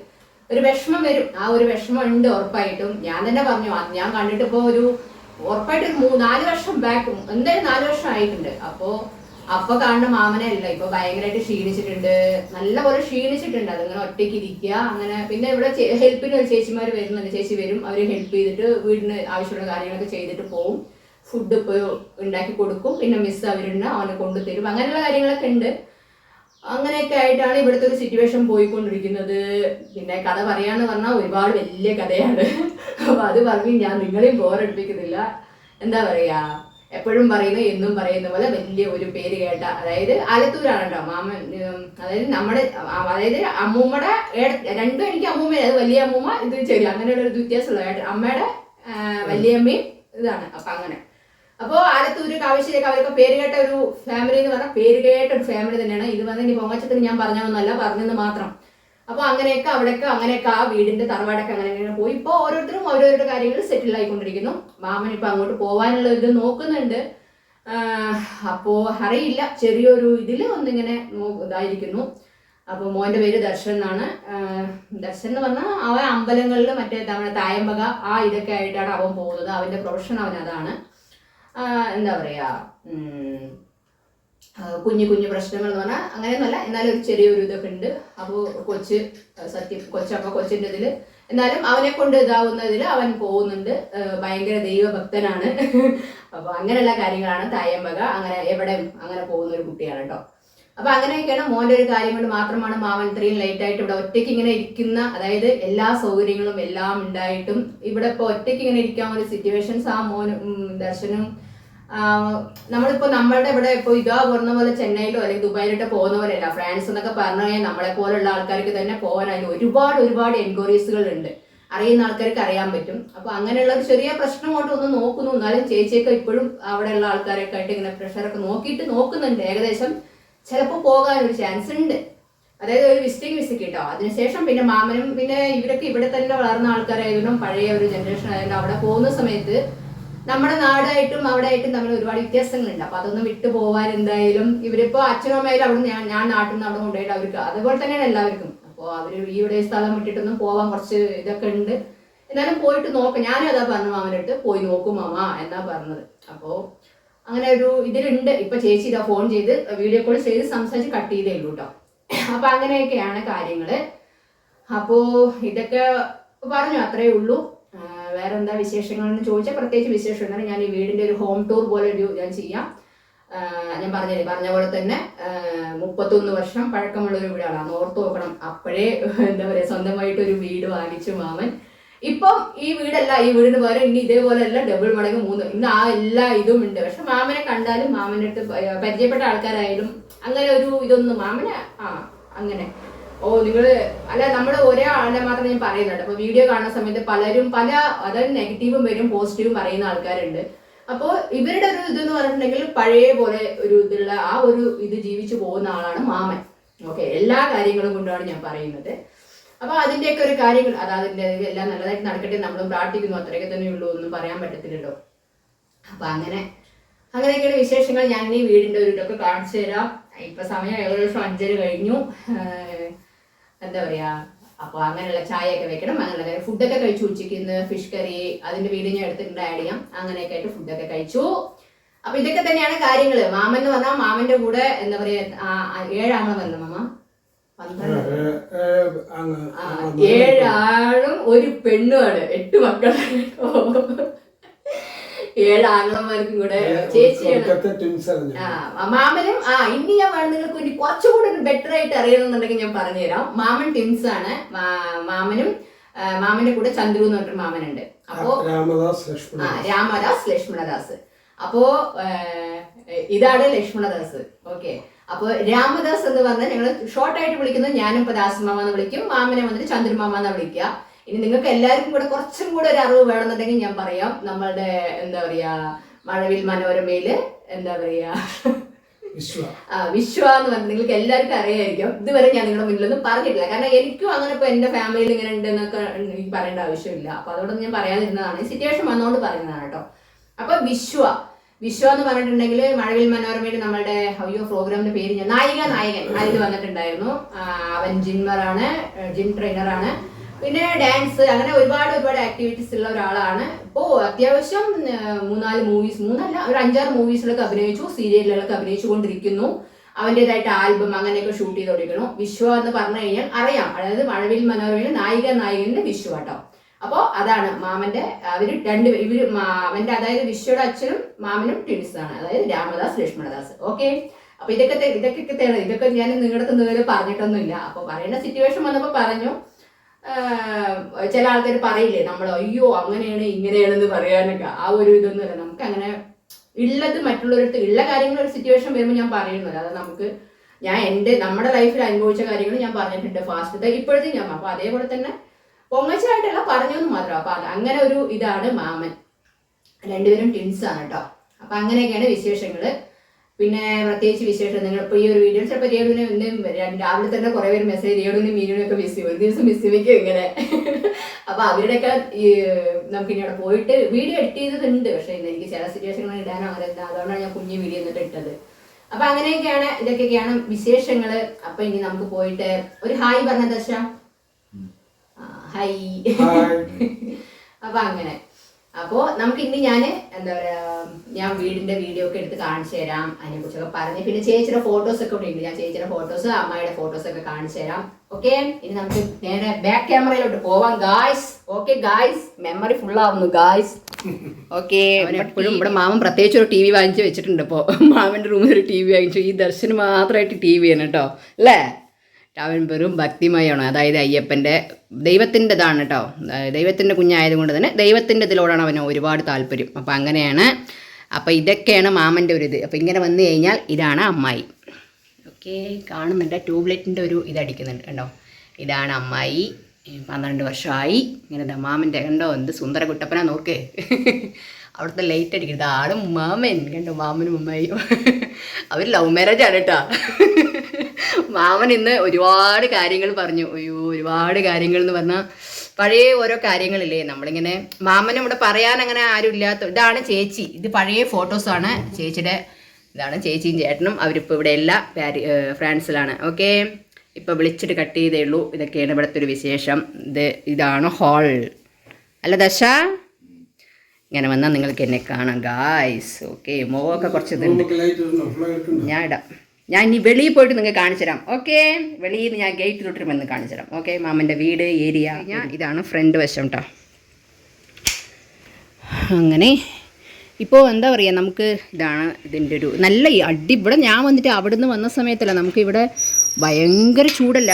ഒരു വിഷമം വരും. ആ ഒരു വിഷമം ഉണ്ട് ഉറപ്പായിട്ടും. ഞാൻ തന്നെ പറഞ്ഞു, ഞാൻ കണ്ടിട്ട് ഇപ്പോ ഒരു ഉറപ്പായിട്ട് 4 വർഷം ബാക്ക്, എന്തായാലും 4 വർഷം ആയിട്ടുണ്ട്. അപ്പൊ കാണുന്ന മാമനെ അല്ല, ഇപ്പൊ ഭയങ്കരമായിട്ട് ക്ഷീണിച്ചിട്ടുണ്ട്, നല്ലപോലെ ക്ഷീണിച്ചിട്ടുണ്ട്. അതിങ്ങനെ ഒറ്റയ്ക്ക് ഇരിക്കുക അങ്ങനെ. പിന്നെ ഇവിടെ ഹെൽപ്പിന് ഒരു ചേച്ചിമാർ വരുന്നുണ്ട്, ചേച്ചി വരും, അവര് ഹെൽപ്പ് ചെയ്തിട്ട് വീടിന് ആവശ്യമുള്ള കാര്യങ്ങളൊക്കെ ചെയ്തിട്ട് പോകും. ഫുഡ് ഇപ്പോൾ ഉണ്ടാക്കി കൊടുക്കും, പിന്നെ മിസ് അവരുണ്ട്, അവനെ കൊണ്ടുതരും, അങ്ങനെയുള്ള കാര്യങ്ങളൊക്കെ ഉണ്ട്. അങ്ങനെയൊക്കെ ആയിട്ടാണ് ഇവിടുത്തെ ഒരു സിറ്റുവേഷൻ പോയിക്കൊണ്ടിരിക്കുന്നത്. പിന്നെ കഥ പറയാന്ന് പറഞ്ഞാൽ ഒരുപാട് വലിയ കഥയാണ്. അപ്പൊ അത് പറഞ്ഞ് ഞാൻ നിങ്ങളെയും ബോറടിപ്പിക്കുന്നില്ല. എന്താ പറയാ, എപ്പോഴും പറയുന്ന എന്നും പറയുന്ന പോലെ വലിയ ഒരു പേര് കേട്ട, അതായത് ആലത്തൂരാണ് കേട്ടോ മാമൻ. അതായത് നമ്മുടെ അമ്മൂമ്മയുടെ രണ്ടും എനിക്ക് അമ്മൂമ്മ, അത് വലിയ അമ്മൂമ്മ, ഇത് ചെറിയ, അങ്ങനെയുള്ള ഒരു വ്യത്യാസമുള്ള അമ്മയുടെ വലിയമ്മയും ഇതാണ്. അപ്പൊ അങ്ങനെ അപ്പോ ആലത്തൂര് കാവശ്ശേരിയൊക്കെ അവരൊക്കെ പേര് കേട്ട ഒരു ഫാമിലി എന്ന് പറഞ്ഞാൽ പേര് കേട്ട ഒരു ഫാമിലി തന്നെയാണ്. ഇത് വന്ന് ഇനി പൊങ്ങച്ചത്തിന് ഞാൻ പറഞ്ഞൊന്നല്ല, പറഞ്ഞെന്ന് മാത്രം. അപ്പൊ അങ്ങനെയൊക്കെ അങ്ങനെയൊക്കെ ആ വീടിന്റെ തറവാടൊക്കെ അങ്ങനെ പോയി. ഇപ്പൊ ഓരോരുത്തരും ഓരോരുടെ കാര്യങ്ങൾ സെറ്റിൽ ആയിക്കൊണ്ടിരിക്കുന്നു. മാമൻ ഇപ്പൊ അങ്ങോട്ട് പോവാനുള്ള ഇത് നോക്കുന്നുണ്ട്. അപ്പോ അറിയില്ല, ചെറിയൊരു ഇതില് ഒന്നിങ്ങനെ ഇതായിരിക്കുന്നു. അപ്പൊ മോന്റെ പേര് ദർശൻ എന്നാണ്. ദർശൻ എന്ന് പറഞ്ഞാൽ അവൻ അമ്പലങ്ങളിൽ മറ്റേ നമ്മുടെ തായമ്പക ആ ഇതൊക്കെ ആയിട്ടാണ് അവൻ പോകുന്നത്. അവന്റെ പ്രൊഫഷൻ അവൻ അതാണ്. എന്താ പറയാ, കുഞ്ഞു കുഞ്ഞു പ്രശ്നങ്ങൾ എന്ന് പറഞ്ഞാൽ അങ്ങനെയൊന്നുമല്ല, എന്നാലും ഒരു ചെറിയൊരു ഇതൊക്കെ ഉണ്ട്. അപ്പോൾ കൊച്ചിൻ്റെ ഇതിൽ എന്നാലും അവനെ കൊണ്ട് ഇതാവുന്നതിൽ അവൻ പോകുന്നുണ്ട്. ഭയങ്കര ദൈവഭക്തനാണ്. അപ്പോൾ അങ്ങനെയുള്ള കാര്യങ്ങളാണ് തായമ്പക. അങ്ങനെ എവിടെ അങ്ങനെ പോകുന്ന ഒരു കുട്ടിയാണ് കേട്ടോ. അപ്പൊ അങ്ങനെയൊക്കെയാണ്. മോന്റെ ഒരു കാര്യം കൊണ്ട് മാത്രമാണ് മാമൻ ഇത്രയും ലേറ്റ് ആയിട്ട് ഇവിടെ ഒറ്റയ്ക്ക് ഇങ്ങനെ ഇരിക്കുന്ന, അതായത് എല്ലാ സൗകര്യങ്ങളും എല്ലാം ഉണ്ടായിട്ടും ഇവിടെ ഇപ്പൊ ഒറ്റയ്ക്ക് ഇങ്ങനെ ഇരിക്കാൻ ഒരു സിറ്റുവേഷൻസ് ആ മോനും ദർശനും. നമ്മളിപ്പോ നമ്മളുടെ ഇവിടെ ഇപ്പൊ ഇതാ പറഞ്ഞ പോലെ ചെന്നൈയിലോ അല്ലെങ്കിൽ ദുബായിലോട്ടോ പോകുന്ന പോലെയല്ല. ഫ്രാൻസ് എന്നൊക്കെ പറഞ്ഞു കഴിഞ്ഞാൽ നമ്മളെ പോലുള്ള ആൾക്കാർക്ക് തന്നെ പോകാൻ അതിന് ഒരുപാട് എൻക്വയറീസുകൾ ഉണ്ട്. അറിയുന്ന ആൾക്കാർക്ക് അറിയാൻ പറ്റും. അപ്പൊ അങ്ങനെയുള്ള ഒരു ചെറിയ പ്രശ്നം കൊണ്ട് ഒന്ന് നോക്കുന്നു. എന്നാലും ചേച്ചിയൊക്കെ ഇപ്പോഴും അവിടെയുള്ള ആൾക്കാരൊക്കെ ആയിട്ട് ഇങ്ങനെ പ്രഷറൊക്കെ നോക്കുന്നുണ്ട്. ഏകദേശം ചിലപ്പോൾ പോകാൻ ഒരു ചാൻസ് ഉണ്ട്. അതായത് ഒരു വിസിറ്റ് കേട്ടോ. അതിനുശേഷം പിന്നെ മാമനും പിന്നെ ഇവരൊക്കെ ഇവിടെ തന്നെ വളർന്ന ആൾക്കാരായതുകൊണ്ടും പഴയ ഒരു ജനറേഷൻ ആയതുകൊണ്ട് അവിടെ പോകുന്ന സമയത്ത് നമ്മുടെ നാടായിട്ടും അവിടെ ആയിട്ടും തമ്മിൽ ഒരുപാട് വ്യത്യാസങ്ങളുണ്ട്. അപ്പൊ അതൊന്നും വിട്ടു പോകാൻ എന്തായാലും ഇവരിപ്പോ അച്ഛനും അമ്മയിലും അവിടെ ഞാൻ നാട്ടിൽ നിന്ന് അവിടെ കൊണ്ടുപോയിട്ട് അവർക്ക് അതുപോലെ തന്നെയാണ് എല്ലാവർക്കും. അപ്പോൾ അവര് ഇവിടെ സ്ഥലം വിട്ടിട്ടൊന്നും പോവാൻ കുറച്ച് ഇതൊക്കെ ഉണ്ട്. എന്നാലും പോയിട്ട് നോക്കാം. ഞാനും അതാ പറഞ്ഞു മാമനടുത്ത്, പോയി നോക്കും മാമ എന്നാ പറഞ്ഞത്. അപ്പോ അങ്ങനെ ഒരു ഇതിലുണ്ട്. ഇപ്പൊ ചേച്ചി ഇതാ ഫോൺ ചെയ്ത് വീഡിയോ കോൾ ചെയ്ത് സംസാരിച്ച് കട്ട് ചെയ്തേ ഉള്ളൂ കേട്ടോ. അപ്പൊ അങ്ങനെയൊക്കെയാണ് കാര്യങ്ങള്. അപ്പോ ഇതൊക്കെ പറഞ്ഞു, അത്രേ ഉള്ളൂ. വേറെ എന്താ വിശേഷങ്ങളെന്ന് ചോദിച്ചാൽ പ്രത്യേകിച്ച് വിശേഷം എന്താണ്, ഞാൻ ഈ വീടിന്റെ ഒരു ഹോം ടൂർ പോലെ ഞാൻ ചെയ്യാം. ഞാൻ പറഞ്ഞ പോലെ തന്നെ 31 വർഷം പഴക്കമുള്ള ഒരു വീടാണ്. അന്ന് ഓർത്ത് നോക്കണം. അപ്പോഴേ എന്താ പറയാ, സ്വന്തമായിട്ട് ഒരു വീട് വാങ്ങിച്ചു മാമൻ. ഇപ്പം ഈ വീടല്ല, ഈ വീടിന് പകരം ഇനി ഇതേപോലെ അല്ല, ഡബിൾ മടങ്ങ് 3. ഇന്ന് ആ എല്ലാ ഇതും ഉണ്ട്. പക്ഷെ മാമനെ കണ്ടാലും മാമൻ്റെ അടുത്ത് പരിചയപ്പെട്ട ആൾക്കാരായാലും അങ്ങനെ ഒരു ഇതൊന്നും മാമനെ അങ്ങനെ നിങ്ങള് അല്ല, നമ്മുടെ ഒരേ ആളെ മാത്രം ഞാൻ പറയുന്നുണ്ട്. അപ്പൊ വീഡിയോ കാണുന്ന സമയത്ത് പലരും അതായത് നെഗറ്റീവും വരും പോസിറ്റീവും പറയുന്ന ആൾക്കാരുണ്ട്. അപ്പോൾ ഇവരുടെ ഒരു ഇതെന്ന് പറഞ്ഞിട്ടുണ്ടെങ്കിൽ പഴയ പോലെ ഒരു ഇതുള്ള ആ ഒരു ഇത് ജീവിച്ചു പോകുന്ന ആളാണ് മാമൻ. ഓക്കെ, എല്ലാ കാര്യങ്ങളും കൊണ്ടാണ് ഞാൻ പറയുന്നത്. അപ്പൊ അതിന്റെയൊക്കെ ഒരു കാര്യങ്ങൾ അതിന്റെ എല്ലാം നല്ലതായിട്ട് നടക്കട്ടെ, നമ്മളും പ്രാർത്ഥിക്കുന്നു. അത്രയൊക്കെ തന്നെ ഉള്ളൂ, ഒന്നും പറയാൻ പറ്റത്തില്ലല്ലോ. അപ്പം അങ്ങനെയൊക്കെയുള്ള വിശേഷങ്ങൾ. ഞാൻ ഈ വീടിൻ്റെ ഒരു ഇതൊക്കെ കാണിച്ചു തരാം. ഇപ്പം സമയം ഏകദേശം 5:30 കഴിഞ്ഞു. എന്താ പറയുക, അപ്പോൾ അങ്ങനെയുള്ള ചായയൊക്കെ വെക്കണം. അങ്ങനെയുള്ള കാര്യം ഫുഡൊക്കെ കഴിച്ചു. ഉച്ചയ്ക്ക് ഇന്ന് ഫിഷ് കറി, അതിൻ്റെ വീഡിയോ ഞാൻ എടുത്തിട്ടുണ്ട്, ആഡ് ചെയ്യാം. അങ്ങനെയൊക്കെ ആയിട്ട് ഫുഡൊക്കെ കഴിച്ചു. അപ്പൊ ഇതൊക്കെ തന്നെയാണ് കാര്യങ്ങള്. മാമൻ എന്ന് പറഞ്ഞാൽ മാമന്റെ കൂടെ എന്താ പറയാ 7 ആണോ വന്ന മാമ? 7 ആണും ഒരു പെണ്ണുമാണ്. 8 മക്കളാണ്. 7 ആങ്ങളന്മാർക്കും കൂടെ ചേച്ചിയാണ്. മാമനും ഇനി ഞാൻ വേണം നിങ്ങൾക്ക് വേണ്ടി കുറച്ചുകൂടെ ബെറ്റർ ആയിട്ട് അറിയണമെന്നുണ്ടെങ്കിൽ ഞാൻ പറഞ്ഞുതരാം. മാമൻ ട്വിൻസ് ആണ്. മാമന്റെ കൂടെ ചന്ദ്രു എന്ന് പറഞ്ഞൊരു മാമനുണ്ട്. അപ്പോ രാമദാസ് ലക്ഷ്മണദാസ്. അപ്പോ ഇതാണ് ലക്ഷ്മണദാസ്. ഓക്കെ. അപ്പൊ രാമദാസ് എന്ന് പറഞ്ഞാൽ ഞങ്ങൾ ഷോർട്ടായിട്ട് വിളിക്കുന്നത്, ഞാനും ഇപ്പൊ ദാസമാമ എന്ന് വിളിക്കും, മാമനെ വന്നിട്ട് ചന്ദ്രമാമ എന്നാ വിളിക്കുക. ഇനി നിങ്ങൾക്ക് എല്ലാവർക്കും കൂടെ കുറച്ചും കൂടെ ഒരു അറിവ് വേണമെന്നുണ്ടെങ്കിൽ ഞാൻ പറയാം. നമ്മളുടെ എന്താ പറയാ മഴവിൽ മനോരമയില് എന്താ പറയാ വിശ്വ എന്ന് പറഞ്ഞാൽ നിങ്ങൾക്ക് എല്ലാവർക്കും അറിയായിരിക്കും. ഇതുവരെ ഞാൻ നിങ്ങളുടെ മുന്നിലൊന്നും പറഞ്ഞിട്ടില്ല. കാരണം എനിക്കും അങ്ങനെ ഇപ്പൊ എന്റെ ഫാമിലിയിൽ ഇങ്ങനെ ഉണ്ട് എന്നൊക്കെ എനിക്ക് പറയേണ്ട ആവശ്യമില്ല. അപ്പൊ അതുകൊണ്ടൊന്നും ഞാൻ പറയാതിരുന്നതാണ്. സിറ്റുവേഷൻ വന്നുകൊണ്ട് പറയുന്നതാണ് കേട്ടോ. അപ്പൊ വിശ്വ എന്ന് പറഞ്ഞിട്ടുണ്ടെങ്കിൽ മഴവിൽ മനോരമയിൽ നമ്മളുടെ പ്രോഗ്രാമിന്റെ പേര് ഞാൻ നായകൻ അതിൽ വന്നിട്ടുണ്ടായിരുന്നു. അവൻ ജിം ട്രെയിനറാണ്. പിന്നെ ഡാൻസ്, അങ്ങനെ ഒരുപാട് ആക്ടിവിറ്റീസ് ഉള്ള ഒരാളാണ്. ഇപ്പോ അത്യാവശ്യം 3-4 മൂവീസ്, 3 അല്ല ഒരു 5-6 മൂവീസിലൊക്കെ അഭിനയിച്ചു, സീരിയലുകളൊക്കെ അഭിനയിച്ചുകൊണ്ടിരിക്കുന്നു. അവൻ്റെതായിട്ട് ആൽബം അങ്ങനെയൊക്കെ ഷൂട്ട് ചെയ്തോണ്ടിരിക്കുന്നു. വിശ്വ എന്ന് പറഞ്ഞു കഴിഞ്ഞാൽ അറിയാം, അതായത് മഴവിൽ മനോരമയിൽ നായകന്റെ വിശ്വ കേട്ടോ. അപ്പോൾ അതാണ് മാമന്റെ. അവര് ഇവര് അവന്റെ അതായത് വിശ്വയുടെ അച്ഛനും മാമനും ട്വിൻസ് ആണ്, അതായത് രാമദാസ് ലക്ഷ്മണദാസ്. ഓക്കെ. അപ്പൊ ഇതൊക്കെ ഞാൻ നിങ്ങളുടെ ഇതുവരെ പറഞ്ഞിട്ടൊന്നുമില്ല. അപ്പൊ പറയേണ്ട സിറ്റുവേഷൻ വന്നപ്പോ പറഞ്ഞു. ചില ആൾക്കാർ പറയില്ലേ നമ്മൾ അയ്യോ അങ്ങനെയാണ് ഇങ്ങനെയാണെന്ന് പറയാനൊക്കെ, ആ ഒരു ഇതൊന്നുമില്ല. നമുക്ക് അങ്ങനെ ഉള്ളത് മറ്റുള്ളവരടുത്ത് ഉള്ള കാര്യങ്ങൾ ഒരു സിറ്റുവേഷൻ വരുമ്പോൾ ഞാൻ പറയുന്നില്ല. അത് നമ്മുടെ ലൈഫിൽ അനുഭവിച്ച കാര്യങ്ങൾ ഞാൻ പറഞ്ഞിട്ടുണ്ട്. ഫാസ്റ്റത്തെ ഇപ്പോഴത്തെ ഞാൻ. അപ്പൊ അതേപോലെ തന്നെ പൊങ്ങച്ചായിട്ടല്ല പറഞ്ഞെന്ന് മാത്രം. അപ്പൊ അങ്ങനെ ഒരു ഇതാണ് മാമൻ. രണ്ടുപേരും ട്വിൻസ് ആണ് കേട്ടോ. അപ്പൊ അങ്ങനെയൊക്കെയാണ് വിശേഷങ്ങള്. പിന്നെ പ്രത്യേകിച്ച് വിശേഷം നിങ്ങളിപ്പോൾ ഈ ഒരു വീഡിയോ ചിലപ്പോൾ രേണുവിനെ രാവിലെ തന്നെ കുറേ പേര് മെസ്സേജ് രേണുവിനും മീനുവിനൊക്കെ മിസ് ചെയ്യും. ഒരു ദിവസം മിസ് ചെയ്യുമ്പോൾ ഇങ്ങനെ. അപ്പൊ അവരുടെയൊക്കെ നമുക്കിനി അവിടെ പോയിട്ട് വീഡിയോ എഡിറ്റ് ചെയ്തിട്ടുണ്ട്. പക്ഷെ എനിക്ക് ചില സിറ്റുവേഷനുകൾ ഇടാനോ അങ്ങനെ എന്താ, അതുകൊണ്ടാണ് ഞാൻ കുഞ്ഞു വീഡിയോ എന്നിട്ട് ഇട്ടത്. അപ്പൊ അങ്ങനെയൊക്കെയാണ്, ഇതൊക്കെയാണ് വിശേഷങ്ങള്. അപ്പൊ ഇനി നമുക്ക് പോയിട്ട് ഒരു ഹായ് പറഞ്ഞ ദശ. ഹായ്. അപ്പൊ അങ്ങനെ അപ്പോൾ നമുക്ക് ഇനി ഞാൻ എന്താ പറയാ ഞാൻ വീടിന്റെ വീഡിയോ ഒക്കെ എടുത്ത് കാണിച്ചു തരാം. അതിനെ കുറിച്ചൊക്കെ പറഞ്ഞ് പിന്നെ ചേച്ചിയുടെ ഫോട്ടോസ് ഒക്കെ ഉണ്ട്. ഞാൻ ചേച്ചിയുടെ ഫോട്ടോസ് അമ്മയുടെ ഫോട്ടോസ് ഒക്കെ കാണിച്ചു തരാം. ഓക്കെ. ഇനി നമുക്ക് നേരെ ബാക്ക് ക്യാമറയിലോട്ട് പോവാം guys. Okay guys, memory full ആവുന്നു ഗായ്സ്. ഓക്കെ. എപ്പോഴും ഇവിടെ മാമൻ പ്രത്യേകിച്ച് ഒരു TV വാങ്ങിച്ച് വെച്ചിട്ടുണ്ട്. ഇപ്പോൾ മാമന്റെ റൂമിൽ ഒരു TV വാങ്ങിച്ചു. ഈ ദർശന് മാത്രമായിട്ട് TV ആണ് കേട്ടോ, അല്ലേ? അവൻ വെറും ഭക്തിമയമാണ്. അതായത് അയ്യപ്പൻ്റെ ദൈവത്തിൻ്റെതാണ് കേട്ടോ. ദൈവത്തിൻ്റെ കുഞ്ഞായതുകൊണ്ട് തന്നെ ദൈവത്തിൻ്റെ ഇതിലോടാണ് അവന് ഒരുപാട് താല്പര്യം. അപ്പം അങ്ങനെയാണ്. അപ്പം ഇതൊക്കെയാണ് മാമൻ്റെ ഒരു ഇത്. അപ്പം ഇങ്ങനെ വന്നു കഴിഞ്ഞാൽ ഇതാണ് അമ്മായി. ഓക്കെ. കാണുന്നുണ്ട്, ട്യൂബ്ലൈറ്റിൻ്റെ ഒരു ഇതടിക്കുന്നുണ്ട് കണ്ടോ. ഇതാണ് അമ്മായി. 12 വർഷമായി. ഇങ്ങനെ മാമൻ്റെ കണ്ടോ, എന്ത് സുന്ദര കുട്ടപ്പനാ നോക്ക്. അവിടുത്തെ ലൈറ്റ് അടിക്കുന്നത് ആളും മാമൻ കണ്ടോ. മാമനും അമ്മായിയും അവർ ലവ് മാരേജ് ആണ് കേട്ടോ. മാമൻ ഇന്ന് ഒരുപാട് കാര്യങ്ങൾ പറഞ്ഞു. ഒരുപാട് കാര്യങ്ങൾ എന്ന് പറഞ്ഞാൽ പഴയ ഓരോ കാര്യങ്ങളില്ലേ നമ്മളിങ്ങനെ. മാമനും ഇവിടെ പറയാൻ അങ്ങനെ ആരും ഇല്ലാത്ത. ഇതാണ് ചേച്ചി. ഇത് പഴയ ഫോട്ടോസാണ് ചേച്ചിയുടെ. ഇതാണ് ചേച്ചിയും ചേട്ടനും. അവരിപ്പോൾ ഇവിടെ എല്ലാ ഫ്രാൻസിലാണ്. ഓക്കെ. ഇപ്പോൾ വിളിച്ചിട്ട് കട്ട് ചെയ്തേ ഉള്ളൂ. ഇതൊക്കെയാണ് ഇവിടുത്തെ ഒരു വിശേഷം. ഇതാണ് ഹാൾ അല്ല ദശ. ഇങ്ങനെ വന്നാൽ നിങ്ങൾക്ക് എന്നെ കാണാം ഗായ്സ്. ഓക്കെ. മുഖമൊക്കെ കുറച്ച് ഇതുണ്ട്. ഞാൻ ഇടാം. ഞാൻ ഇനി വെളിയിൽ പോയിട്ട് നിങ്ങൾക്ക് കാണിച്ചു തരാം. ഓക്കെ. വെളിയിൽ നിന്ന് ഞാൻ ഗേറ്റിലോട്ട് വന്ന് കാണിച്ചു തരാം. ഓക്കെ. മാമൻ്റെ വീട് ഏരിയ. ഇതാണ് ഫ്രണ്ട് വശം കേട്ടോ. അങ്ങനെ ഇപ്പോൾ എന്താ പറയുക, നമുക്ക് ഇതാണ് ഇതിൻ്റെ ഒരു നല്ല ഇവിടെ ഞാൻ വന്നിട്ട് അവിടെ നിന്ന് വന്ന സമയത്തല്ല, നമുക്കിവിടെ ഭയങ്കര ചൂടല്ല.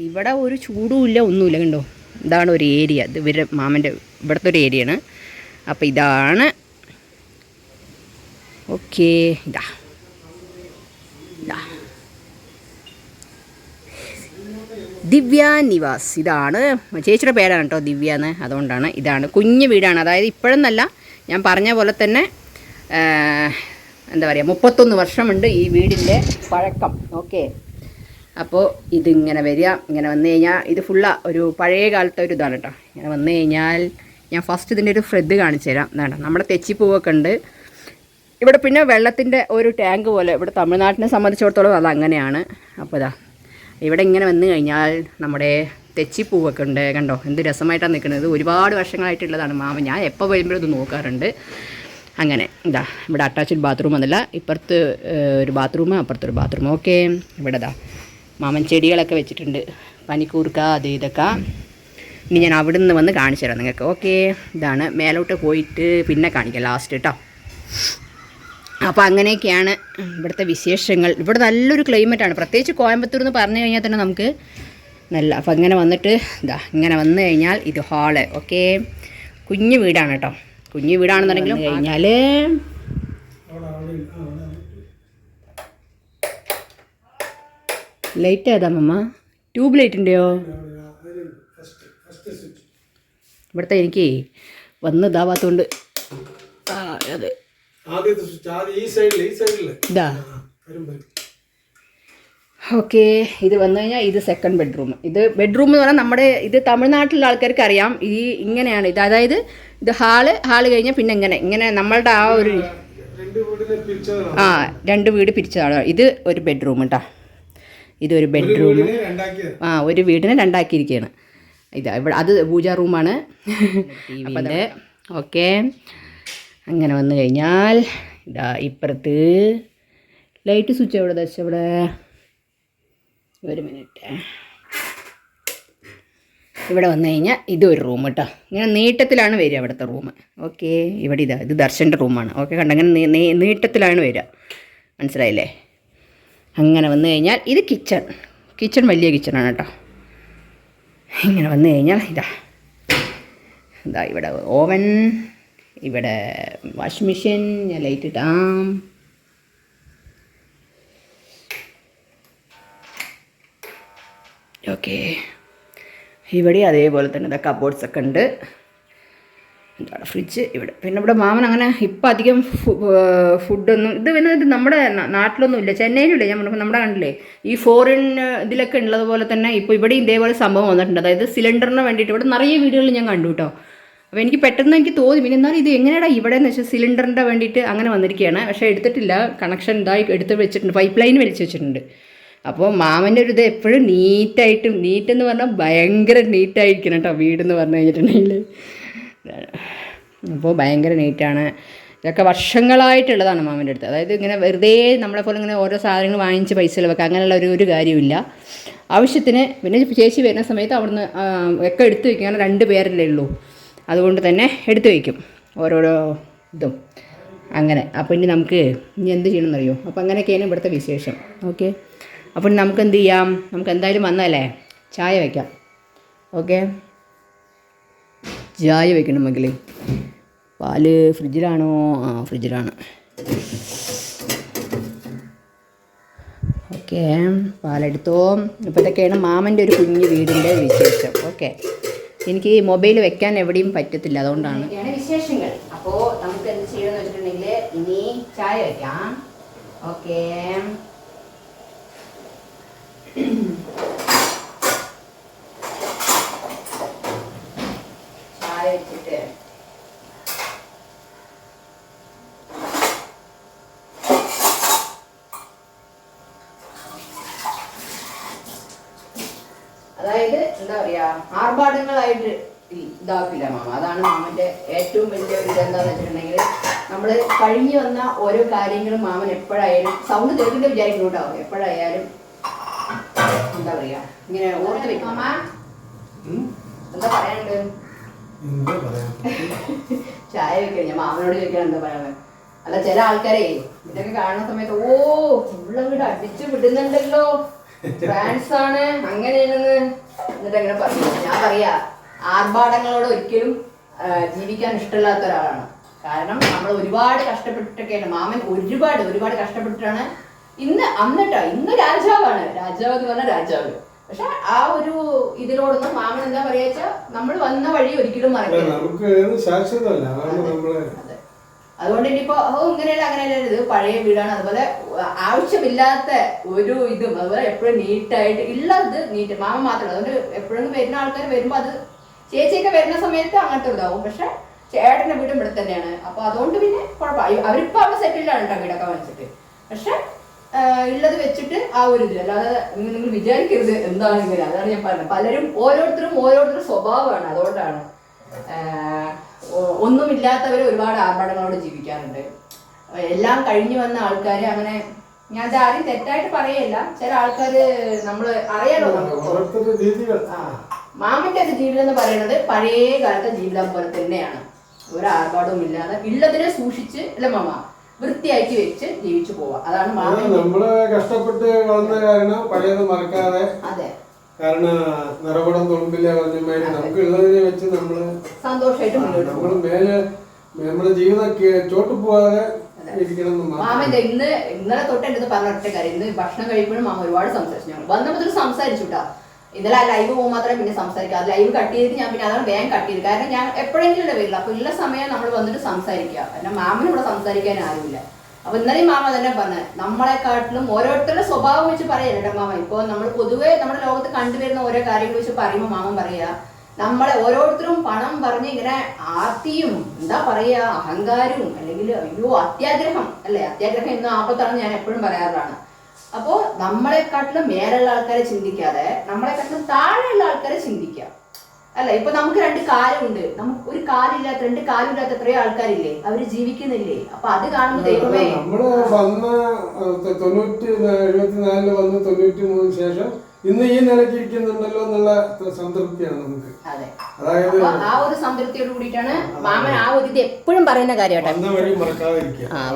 ഇവിടെ ഒരു ചൂടും ഇല്ല, ഒന്നുമില്ല. കണ്ടോ. ഇതാണ് ഒരു ഏരിയ. ഇത് മാമൻ്റെ ഇവിടുത്തെ ഒരു ഏരിയയാണ്. അപ്പോൾ ഇതാണ്. ഓക്കെ. ഇതാ ദിവ്യ നിവാസ്. ഇതാണ് ചേച്ചിയുടെ പേരാണ് കേട്ടോ, ദിവ്യ എന്ന്. അതുകൊണ്ടാണ്. ഇതാണ് കുഞ്ഞു വീടാണ്. അതായത് ഇപ്പോഴെന്നല്ല, ഞാൻ പറഞ്ഞ പോലെ തന്നെ എന്താ പറയുക 31 വർഷമുണ്ട് ഈ വീടിൻ്റെ പഴക്കം. ഓക്കെ. അപ്പോൾ ഇതിങ്ങനെ വരിക. ഇങ്ങനെ വന്നു കഴിഞ്ഞാൽ ഇത് ഫുള്ള് ഒരു പഴയ കാലത്തെ ഒരു ഇതാണ് കേട്ടോ. ഇങ്ങനെ വന്നു കഴിഞ്ഞാൽ ഞാൻ ഫസ്റ്റ് ഇതിൻ്റെ ഒരു ഫ്രെഡ് കാണിച്ചു തരാം. എന്താണ് നമ്മുടെ തെച്ചിപ്പൂവൊക്കെ ഉണ്ട് ഇവിടെ. പിന്നെ വെള്ളത്തിൻ്റെ ഒരു ടാങ്ക് പോലെ ഇവിടെ തമിഴ്നാട്ടിനെ സംബന്ധിച്ചിടത്തോളം അത് അങ്ങനെയാണ്. അപ്പോൾ ഇതാ ഇവിടെ ഇങ്ങനെ വന്നു കഴിഞ്ഞാൽ നമ്മുടെ തെച്ചിപ്പൂവൊക്കെ ഉണ്ട്. കണ്ടോ എന്ത് രസമായിട്ടാണ് നിൽക്കുന്നത്. ഒരുപാട് വർഷങ്ങളായിട്ടുള്ളതാണ് മാമൻ. ഞാൻ എപ്പോൾ വരുമ്പോഴും ഇത് നോക്കാറുണ്ട്. അങ്ങനെ ഇതാ ഇവിടെ അറ്റാച്ച്ഡ് ബാത്റൂം എന്നല്ല, ഇപ്പുറത്ത് ഒരു ബാത്റൂം അപ്പുറത്തൊരു ബാത്റൂം. ഓക്കെ, ഇവിടെ ഇതാ മാമൻ ചെടികളൊക്കെ വെച്ചിട്ടുണ്ട്, പനിക്കൂർക്ക അത് ഇതൊക്കെ. ഇനി ഞാൻ അവിടെ നിന്ന് വന്ന് കാണിച്ചു തരാം നിങ്ങൾക്ക്. ഓക്കെ, ഇതാണ് മേലോട്ട് പോയിട്ട് പിന്നെ കാണിക്കാം ലാസ്റ്റ് കേട്ടോ. അപ്പോൾ അങ്ങനെയൊക്കെയാണ് ഇവിടുത്തെ വിശേഷങ്ങൾ. ഇവിടെ നല്ലൊരു ക്ലൈമറ്റാണ്, പ്രത്യേകിച്ച് കോയമ്പത്തൂർ എന്ന് പറഞ്ഞു കഴിഞ്ഞാൽ തന്നെ നമുക്ക് നല്ല. അപ്പോൾ ഇങ്ങനെ വന്നിട്ട് ഇതാ ഇങ്ങനെ വന്നു കഴിഞ്ഞാൽ ഇത് ഹാള്. ഓക്കെ, കുഞ്ഞു വീടാണ് കേട്ടോ. കുഞ്ഞു വീടാണെന്നുണ്ടെങ്കിലും കഴിഞ്ഞാൽ ലൈറ്റ് ഏതാ മമ്മ? ട്യൂബ് ലൈറ്റിൻ്റെയോ? ഇവിടുത്തെ എനിക്ക് വന്ന് ഇതാവാത്തോണ്ട് അതെ ഇതാ. ഓക്കെ, ഇത് വന്നു കഴിഞ്ഞാൽ ഇത് സെക്കൻഡ് ബെഡ്റൂം. ഇത് ബെഡ്റൂം എന്ന് പറഞ്ഞാൽ നമ്മുടെ ഇത് തമിഴ്നാട്ടിലുള്ള ആൾക്കാർക്ക് അറിയാം. ഈ ഇങ്ങനെയാണ് ഇത്, അതായത് ഇത് ഹാള് കഴിഞ്ഞാൽ പിന്നെ ഇങ്ങനെ നമ്മളുടെ ആ ഒരു രണ്ട് വീട് പിരിച്ചതാണ്. ഇത് ഒരു ബെഡ്റൂം കേട്ടോ. ഇതൊരു ബെഡ്റൂം. ഒരു വീടിനെ രണ്ടാക്കിയിരിക്കുകയാണ്. ഇതാ ഇവിടെ അത് പൂജാ റൂമാണ്. അപ്പം ഓക്കെ, അങ്ങനെ വന്നു കഴിഞ്ഞാൽ ഇതാ ഇപ്പുറത്ത് ലൈറ്റ് സ്വിച്ച് എവിടെ വെച്ചാൽ ഇവിടെ ഒരു മിനിറ്റ്. ഇവിടെ വന്നു കഴിഞ്ഞാൽ ഇതൊരു റൂം കേട്ടോ. ഇങ്ങനെ നീട്ടത്തിലാണ് വരിക ഇവിടുത്തെ റൂം. ഓക്കെ, ഇവിടെ ഇത് ദർശൻ്റെ റൂമാണ്. ഓക്കെ, കണ്ട അങ്ങനെ നീട്ടത്തിലാണ് വരിക, മനസ്സിലായില്ലേ? അങ്ങനെ വന്നു കഴിഞ്ഞാൽ ഇത് കിച്ചൺ വലിയ കിച്ചണാണ് കേട്ടോ. ഇങ്ങനെ വന്നു കഴിഞ്ഞാൽ ഇതാ ഇവിടെ ഓവൻ, ഇവിടെ വാഷിംഗ് മെഷീൻ. ഞാൻ ലൈറ്റ് ഇടാം. ഓക്കെ, ഇവിടെ അതേപോലെ തന്നെ ഇതാ കബോർഡ്സൊക്കെ ഉണ്ട്. എന്താണ് ഫ്രിഡ്ജ് ഇവിടെ. പിന്നെ ഇവിടെ മാമൻ അങ്ങനെ ഇപ്പം അധികം ഫുഡൊന്നും ഇത് പിന്നെ ഇത് നമ്മുടെ നാട്ടിലൊന്നും ഇല്ല, ചെന്നൈയിലില്ല. ഞാൻ നമ്മുടെ കണ്ടില്ലേ ഈ ഫോറിൻ ഇതിലൊക്കെ ഉള്ളതുപോലെ തന്നെ ഇപ്പോൾ ഇവിടെയും ഇതേപോലെ സംഭവം വന്നിട്ടുണ്ട്. അതായത് സിലിണ്ടറിന് വേണ്ടിയിട്ട് ഇവിടെ നിറയെ വീടുകളിൽ ഞാൻ കണ്ടു കേട്ടോ. അപ്പോൾ എനിക്ക് പെട്ടെന്ന് എനിക്ക് തോന്നി, പിന്നെ എന്നാലും ഇത് എങ്ങനെയാടാ ഇവിടെ എന്ന് വെച്ചാൽ സിലിണ്ടറിൻ്റെ വേണ്ടിയിട്ട് അങ്ങനെ വന്നിരിക്കുകയാണ്. പക്ഷേ എടുത്തിട്ടില്ല, കണക്ഷൻ ഇതായി എടുത്ത് വെച്ചിട്ടുണ്ട്, പൈപ്പ് ലൈൻ വലിച്ച് വെച്ചിട്ടുണ്ട്. അപ്പോൾ മാമൻ്റെ ഒരു ഇത് എപ്പോഴും നീറ്റെന്ന് പറഞ്ഞാൽ ഭയങ്കര നീറ്റായിരിക്കണം കേട്ടോ വീടെന്ന് പറഞ്ഞു കഴിഞ്ഞിട്ടുണ്ടെങ്കിൽ. അപ്പോൾ ഭയങ്കര നീറ്റാണ്. ഇതൊക്കെ വർഷങ്ങളായിട്ടുള്ളതാണ് മാമൻ്റെ അടുത്ത്. അതായത് ഇങ്ങനെ വെറുതെ നമ്മളെ പോലെ ഇങ്ങനെ ഓരോ സാധനങ്ങൾ വാങ്ങിച്ച് പൈസ വെക്കുക അങ്ങനെയുള്ള ഒരു കാര്യമില്ല. ആവശ്യത്തിന്. പിന്നെ ചേച്ചി വരുന്ന സമയത്ത് അവിടുന്ന് ഒക്കെ എടുത്ത് വയ്ക്കും. അങ്ങനെ 2 പേരല്ലേ ഉള്ളൂ, അതുകൊണ്ട് തന്നെ എടുത്തു വയ്ക്കും ഓരോരോ ഇതും അങ്ങനെ. അപ്പോൾ ഇനി നമുക്ക് എന്ത് ചെയ്യണമെന്നറിയോ? അപ്പോൾ അങ്ങനെയൊക്കെയാണ് ഇവിടുത്തെ വിശേഷം. ഓക്കെ, അപ്പോൾ നമുക്ക് എന്ത് ചെയ്യാം? നമുക്ക് എന്തായാലും വന്നല്ലേ ചായ വയ്ക്കാം. ഓക്കെ, ചായ വയ്ക്കണം മകളെ. പാല് ഫ്രിഡ്ജിലാണോ? ഫ്രിഡ്ജിലാണ്. ഓക്കെ, പാലെടുത്തോ. ഇപ്പോൾ ഇതൊക്കെയാണ് മാമൻ്റെ ഒരു കുഞ്ഞു വീടിൻ്റെ വിശേഷം. ഓക്കെ, എനിക്ക് ഈ മൊബൈൽ വെക്കാൻ എവിടെയും പറ്റത്തില്ല, അതുകൊണ്ടാണ് വിശേഷങ്ങൾ. അപ്പോൾ നമുക്ക് എന്ത് ചെയ്യണമെന്ന് വെച്ചിട്ടുണ്ടെങ്കിൽ ഇനി ചായ വയ്ക്കാം. ഓക്കെ, ചായ വെച്ചിട്ട് അതായത് എന്താ പറയുക, ആർഭാടങ്ങളായിട്ട് ഇതാക്കില്ല മാമ. അതാണ് മാമൻ്റെ ഏറ്റവും വലിയ ഒരു ഇതെന്താണെന്ന് വെച്ചിട്ടുണ്ടെങ്കിൽ നമ്മൾ കഴിഞ്ഞു വന്ന ഓരോ കാര്യങ്ങളും മാമൻ എപ്പോഴായാലും സൗണ്ട് കേൾക്കുന്നത് വിചാരിക്കുന്നു കേട്ടോ. എപ്പോഴായാലും എന്താ പറയുക ഇങ്ങനെ ഓർത്ത് വെക്കും. മാമ എന്താ പറയാനുണ്ട്? ചായ വെക്കഴിഞ്ഞ മാമനോട് ചോദിക്കാൻ എന്താ പറയാ? അല്ല, ചില ആൾക്കാരെ ഇതൊക്കെ കാണുന്ന സമയത്ത് ഉള്ള വീട് അടിച്ചു വിടുന്നുണ്ടല്ലോ, ഫ്രാൻസ് ആണ് അങ്ങനെയാണെന്ന് എന്നിട്ട് അങ്ങനെ പറഞ്ഞു. ഞാൻ പറയാ ആർഭാടങ്ങളോട് ഒരിക്കലും ജീവിക്കാൻ ഇഷ്ടമില്ലാത്ത ഒരാളാണ്. കാരണം നമ്മൾ ഒരുപാട് കഷ്ടപ്പെട്ടിട്ടൊക്കെയാണ്. മാമൻ ഒരുപാട് കഷ്ടപ്പെട്ടിട്ടാണ് ഇന്ന് രാജാവാണ്. രാജാവ് എന്ന് പറഞ്ഞാൽ രാജാവ്. പക്ഷെ ആ ഒരു ഇതിനോടൊന്നും മാമൻ എന്താ പറയാ, നമ്മൾ വന്ന വഴി ഒരിക്കലും മറക്കില്ല. അതുകൊണ്ട് ഇനിയിപ്പോ ഇങ്ങനെയല്ല അങ്ങനെയല്ല, ഇത് പഴയ വീടാണ്. അതുപോലെ ആവശ്യമില്ലാത്ത ഒരു ഇതും അതുപോലെ എപ്പോഴും നീറ്റായിട്ട് ഉള്ളത് നീറ്റ് മാമൻ മാത്രമല്ല. അതുകൊണ്ട് എപ്പോഴും വരുന്ന ആൾക്കാർ വരുമ്പോ അത് ചേച്ചിയൊക്കെ വരുന്ന സമയത്ത് അങ്ങനത്തെ ഇതാവും. പക്ഷെ ചേട്ടൻ്റെ വീടും ഇവിടെ തന്നെയാണ്. അപ്പൊ അതുകൊണ്ട് പിന്നെ കുഴപ്പമില്ല. അവരിപ്പോ അവിടെ സെറ്റിൽഡാണ് കേട്ടോ വീടൊക്കെ വാങ്ങിച്ചിട്ട്. പക്ഷെ ഉള്ളത് വെച്ചിട്ട് ആ ഒരു ഇത്, അല്ലാതെ നിങ്ങൾ വിചാരിക്കരുത് എന്താണ് ഇങ്ങനെ. അതാണ് ഞാൻ പറഞ്ഞത്. പലരും ഓരോരുത്തരും സ്വഭാവമാണ്. അതുകൊണ്ടാണ് ഒന്നുമില്ലാത്തവർ ഒരുപാട് ആർഭാടങ്ങളോട് ജീവിക്കാറുണ്ട്. എല്ലാം കഴിഞ്ഞു വന്ന ആൾക്കാർ അങ്ങനെ, ഞാൻ അത് ആരും തെറ്റായിട്ട് പറയല്ല. ചില ആൾക്കാര് നമ്മള് അറിയാലോ, മാമന്റെ ഒരു ജീവിതം എന്ന് പറയുന്നത് പഴയ കാലത്തെ ജീവിതം പോലെ തന്നെയാണ്. ഒരു ആർഭാടവും ഇല്ലാതെ ഉള്ളതിനെ സൂക്ഷിച്ച് അല്ല മാമ വൃത്തിയാക്കി വെച്ച് ജീവിച്ചു പോവാ. അതാണ് മാമൻ. നമ്മള് കഷ്ടപ്പെട്ട് വളർന്ന കാരണം പഴയത് മറക്കാതെ. അതെ, കാരണം നിറകുടം തുളുമ്പില്ല പറഞ്ഞമാതിരി നമുക്ക് ഉള്ളതിനെ വെച്ച് നമ്മള് സന്തോഷമായിട്ട് മുന്നോട്ട് നമ്മള് മേലെ നമ്മുടെ ജീവിതം ചോട്ട് പോവാതെ ഇരിക്കണം. മാമൻ ഇന്നലെ തൊട്ട് എടുത്ത് പറഞ്ഞ ഒറ്റ കാര്യം, ഇന്ന് ഭക്ഷണം കഴിക്കുമ്പോഴും മാമ ഒരുപാട് സംസാരിച്ചു. ഞങ്ങൾ വന്നപ്പോൾ സംസാരിച്ചു കേട്ടോ. ഇന്നലെ ആ ലൈവ് പോകുമ്പോൾ മാത്രമേ പിന്നെ സംസാരിക്കുക. അത് ലൈവ് കട്ട് ചെയ്തിട്ട് ഞാൻ പിന്നെ അതാണ് വേഗം കട്ട് ചെയ്ത്. കാരണം ഞാൻ എപ്പോഴെങ്കിലും വരില്ല. അപ്പൊ ഉള്ള സമയം നമ്മൾ വന്നിട്ട് സംസാരിക്കുക. പിന്നെ മാമന് ഇവിടെ സംസാരിക്കാൻ ആരുമില്ല. അപ്പൊ ഇന്നലെയും മാമ തന്നെ പറഞ്ഞത്, നമ്മളെക്കാട്ടിലും ഓരോരുത്തരുടെ സ്വഭാവം വെച്ച് പറയല്ല കേട്ടോ മാമ. ഇപ്പൊ നമ്മൾ പൊതുവെ നമ്മുടെ ലോകത്ത് കണ്ടുവരുന്ന ഓരോ കാര്യങ്ങൾ വെച്ച് പറയുമ്പോൾ മാമൻ പറയാ, നമ്മളെ ഓരോരുത്തരും പണം പറഞ്ഞ് ഇങ്ങനെ ആർത്തിയും എന്താ പറയാ അഹങ്കാരവും അല്ലെങ്കിൽ അയ്യോ അത്യാഗ്രഹം അല്ലെ, അത്യാഗ്രഹം എന്ന ആപത്താണ് ഞാൻ എപ്പോഴും പറയാറാണ്. അപ്പോ നമ്മളെക്കാട്ടിലും മേലുള്ള ആൾക്കാരെ ചിന്തിക്കാതെ നമ്മളെക്കാട്ടിലും താഴെയുള്ള ആൾക്കാരെ ചിന്തിക്കുക. അല്ല, ഇപ്പൊ നമുക്ക് 2 കാലുണ്ട്, നമുക്ക് ഒരു കാലില്ലാത്ത 2 കാലില്ലാത്ത എത്രയോ ആൾക്കാരില്ലേ, അവര് ജീവിക്കുന്നില്ലേ. അപ്പൊ അത് കാണുമ്പോൾ ദൈവമേ, നമ്മള് വന്ന 74 വന്ന് 93 ശേഷം ഇന്ന് ഈ നിലയ്ക്ക് ഇരിക്കുന്നുണ്ടല്ലോ എന്നുള്ള സംതൃപ്തിയാണ് നമുക്ക്. അതായത് ആ ഒരു സംതൃപ്തിയോട് കൂടിയിട്ടാണ് മാമൻ ആ ഒരു ഇത് എപ്പോഴും പറയുന്ന കാര്യമായിട്ട്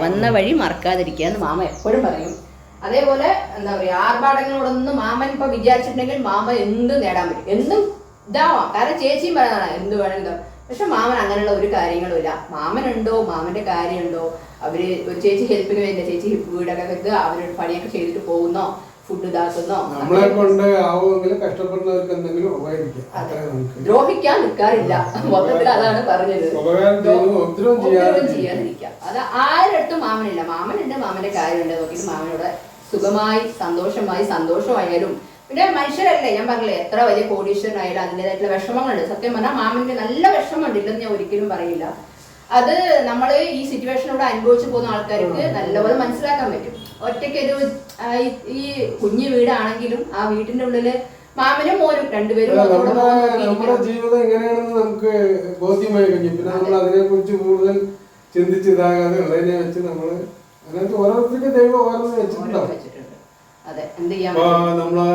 വന്ന വഴി മറക്കാതിരിക്കുക എന്ന് മാമ എപ്പോഴും പറയും. അതേപോലെ എന്താ പറയാ, ആർഭാടങ്ങളോടൊന്നും മാമൻ ഇപ്പൊ വിചാരിച്ചിട്ടുണ്ടെങ്കിൽ മാമ എന്ത് നേടാൻ പറ്റും, എന്തും ഇതാവാം. കാരണം ചേച്ചിയും പറയുന്നതാണ് എന്ത് വേണമെങ്കിലും. പക്ഷെ മാമൻ അങ്ങനെയുള്ള ഒരു കാര്യങ്ങളും ഇല്ല. മാമനുണ്ടോ, മാമന്റെ കാര്യമുണ്ടോ, അവര് ഒരു ചേച്ചി ഹെൽപ്പിന് വേണ്ടി ചേച്ചി വീടൊക്കെ വെക്കുക, അവരുടെ പണിയൊക്കെ ചെയ്തിട്ട് പോകുന്നോ, ഫുഡ് ഇതാക്കുന്നോ, നമ്മളെ കൊണ്ട് ആവുമെങ്കിലും കഷ്ടപ്പെടുന്നവർക്ക് എന്തെങ്കിലും ദ്രോഹിക്കാൻ നിൽക്കാറില്ല. മൊത്തത്തിൽ അതാണ് പറഞ്ഞത്, ഉപദ്രവം ചെയ്യാതിരിക്കാം. അത് ആരടുത്തും മാമനില്ല. മാമനുണ്ട്, മാമന്റെ കാര്യമുണ്ട് നോക്കിയിട്ട് മാമനോട് സുഖമായി സന്തോഷമായാലും. പിന്നെ മനുഷ്യരല്ലേ, ഞാൻ പറഞ്ഞില്ലേ എത്ര വലിയ കോടീശ്വരനായാലും അതിൻ്റെതായിട്ടുള്ള വിഷമങ്ങളുണ്ട്. സത്യം പറഞ്ഞാൽ മാമന്റെ നല്ല വിഷമമുണ്ട്, ഇല്ലെന്ന് ഞാൻ ഒരിക്കലും പറയില്ല. അത് നമ്മൾ ഈ സിറ്റുവേഷനോട് അനുഭവിച്ചു പോകുന്ന ആൾക്കാർക്ക് നല്ലപോലെ മനസ്സിലാക്കാൻ പറ്റും. ഒറ്റയ്ക്കൊരു ഈ കുഞ്ഞു വീടാണെങ്കിലും ആ വീട്ടിന്റെ ഉള്ളില് മാമനും മോനും രണ്ടുപേരും നമ്മുടെ ജീവിതം എങ്ങനെയാണെന്ന് നമുക്ക് ബോധ്യമായി കഴിഞ്ഞു. പിന്നെ നമ്മൾ അതിനെ കുറിച്ച് കൂടുതൽ ചിന്തിച്ചിതാകാതെ ഉള്ളതിനെ വെച്ച് നമ്മള് അതിനകത്ത് ഓരോരുത്തർക്ക് ദൈവം ഓരോന്ന് വെച്ചിട്ടുണ്ടാവും. നമ്മളെ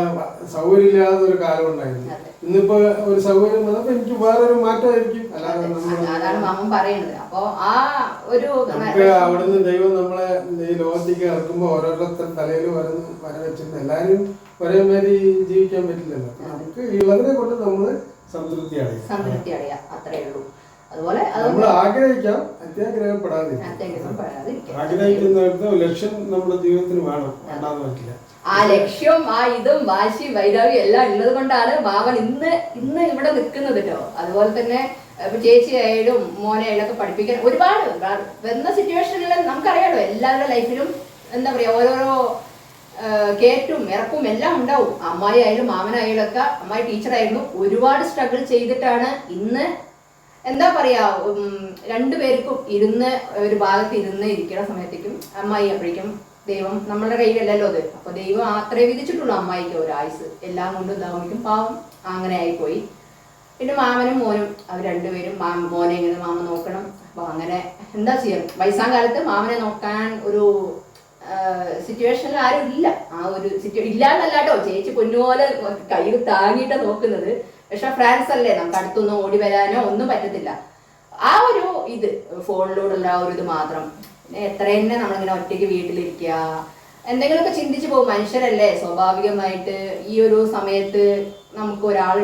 സൗകര്യമില്ലാത്ത ഒരു കാലം ഉണ്ടായിരുന്നു. ഇന്നിപ്പോ ഒരു സൗകര്യം വന്നപ്പോ എനിക്ക് വേറൊരു മാറ്റമായിരിക്കും. അതാണ് മാമൻ പറയുന്നത്. അപ്പൊ ആ ഒരു നമുക്ക് അവിടുന്ന് ദൈവം നമ്മളെ ഈ ലോകത്തേക്ക് ഇറക്കുമ്പോ ഓരോരുത്തർ തലയിൽ വര വെച്ചിട്ട് എല്ലാരും ഒരേമാതിരി ജീവിക്കാൻ പറ്റില്ലല്ലോ. നമുക്ക് ഉള്ളതിനെ കൊണ്ട് നമ്മള് സംതൃപ്തി അടയാം, അത്രേ ഉള്ളൂ. അതുപോലെ നമ്മൾ ആഗ്രഹിക്കാം, അത്യാഗ്രഹപ്പെടാതെ. ആഗ്രഹിക്കുന്നിടത്ത് ലക്ഷ്യം നമ്മുടെ ജീവിതത്തിന് വേണം, വേണ്ടാന്ന് പറ്റില്ല. ആ ലക്ഷ്യവും ആ ഇതും വാശി വൈരാഗ്യം എല്ലാം ഉള്ളത് കൊണ്ടാണ് മാമൻ ഇന്ന് ഇവിടെ നിൽക്കുന്നത് കേട്ടോ. അതുപോലെ തന്നെ ഇപ്പൊ ചേച്ചിയായാലും മോനെയായാലും ഒക്കെ പഠിപ്പിക്കാൻ ഒരുപാട് വരുന്ന സിറ്റുവേഷനിൽ നമുക്കറിയാലോ, എല്ലാവരുടെ ലൈഫിലും എന്താ പറയാ ഓരോരോ കയറ്റും ഇറക്കും എല്ലാം ഉണ്ടാവും. അമ്മായി ആയാലും മാമനായാലും ഒക്കെ, അമ്മായി ടീച്ചറായിരുന്നു, ഒരുപാട് സ്ട്രഗിൾ ചെയ്തിട്ടാണ് ഇന്ന് എന്താ പറയാ രണ്ടുപേർക്കും ഇരുന്ന് ഒരു ഭാഗത്ത് ഇരിക്കുന്ന സമയത്തേക്കും അമ്മായി അപ്പോഴേക്കും ദൈവം നമ്മളുടെ കയ്യിലല്ലല്ലോ അത്. അപ്പൊ ദൈവം അത്രേ വിധിച്ചിട്ടുള്ളൂ അമ്മായിക്ക് ഒരു ആയുസ്. എല്ലാം കൊണ്ടും ഇതാവുമ്പോഴേക്കും പാവം അങ്ങനെ ആയിപ്പോയി. പിന്നെ മാമനും മോനും അവർ രണ്ടുപേരും മോനെ എങ്ങനെ മാമ നോക്കണം. അപ്പൊ അങ്ങനെ എന്താ ചെയ്യാം, വയസ്സാം കാലത്ത് മാമനെ നോക്കാൻ ഒരു സിറ്റുവേഷനിൽ ആരും ഇല്ല. ആ ഒരു ഇല്ലാന്നല്ലാട്ടോ, ചേച്ചി പൊന്നുപോലെ കയ്യിൽ താങ്ങിയിട്ടാ നോക്കുന്നത്. പക്ഷെ ഫ്രാൻസ് അല്ലേ, നമുക്ക് അടുത്തൊന്നും ഓടി വരാനോ ഒന്നും പറ്റത്തില്ല. ആ ഒരു ഇത് ഫോണിലൂടെയുള്ള ആ ഒരു ഇത് മാത്രം. പിന്നെ എത്ര തന്നെ നമ്മളിങ്ങനെ ഒറ്റയ്ക്ക് വീട്ടിലിരിക്കുക, എന്തെങ്കിലുമൊക്കെ ചിന്തിച്ചു പോകും. മനുഷ്യരല്ലേ, സ്വാഭാവികമായിട്ട് ഈ ഒരു സമയത്ത് നമുക്ക് ഒരാൾ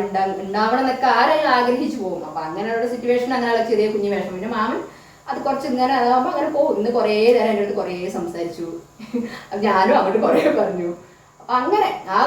ഉണ്ടാവണം എന്നൊക്കെ ആരെങ്കിലും ആഗ്രഹിച്ചു പോകും. അപ്പൊ അങ്ങനെയുള്ള സിറ്റുവേഷൻ അങ്ങനെയുള്ള ചെറിയ കുഞ്ഞു വേഷം. പിന്നെ മാമൻ അത് കുറച്ച് ഇങ്ങനെ അതാകുമ്പോൾ അങ്ങനെ പോകും. ഇന്ന് കുറേ നേരം എൻ്റെ അടുത്ത് കുറേ സംസാരിച്ചു, ഞാനും അങ്ങോട്ട് കുറേ പറഞ്ഞു. അപ്പൊ അങ്ങനെ ആ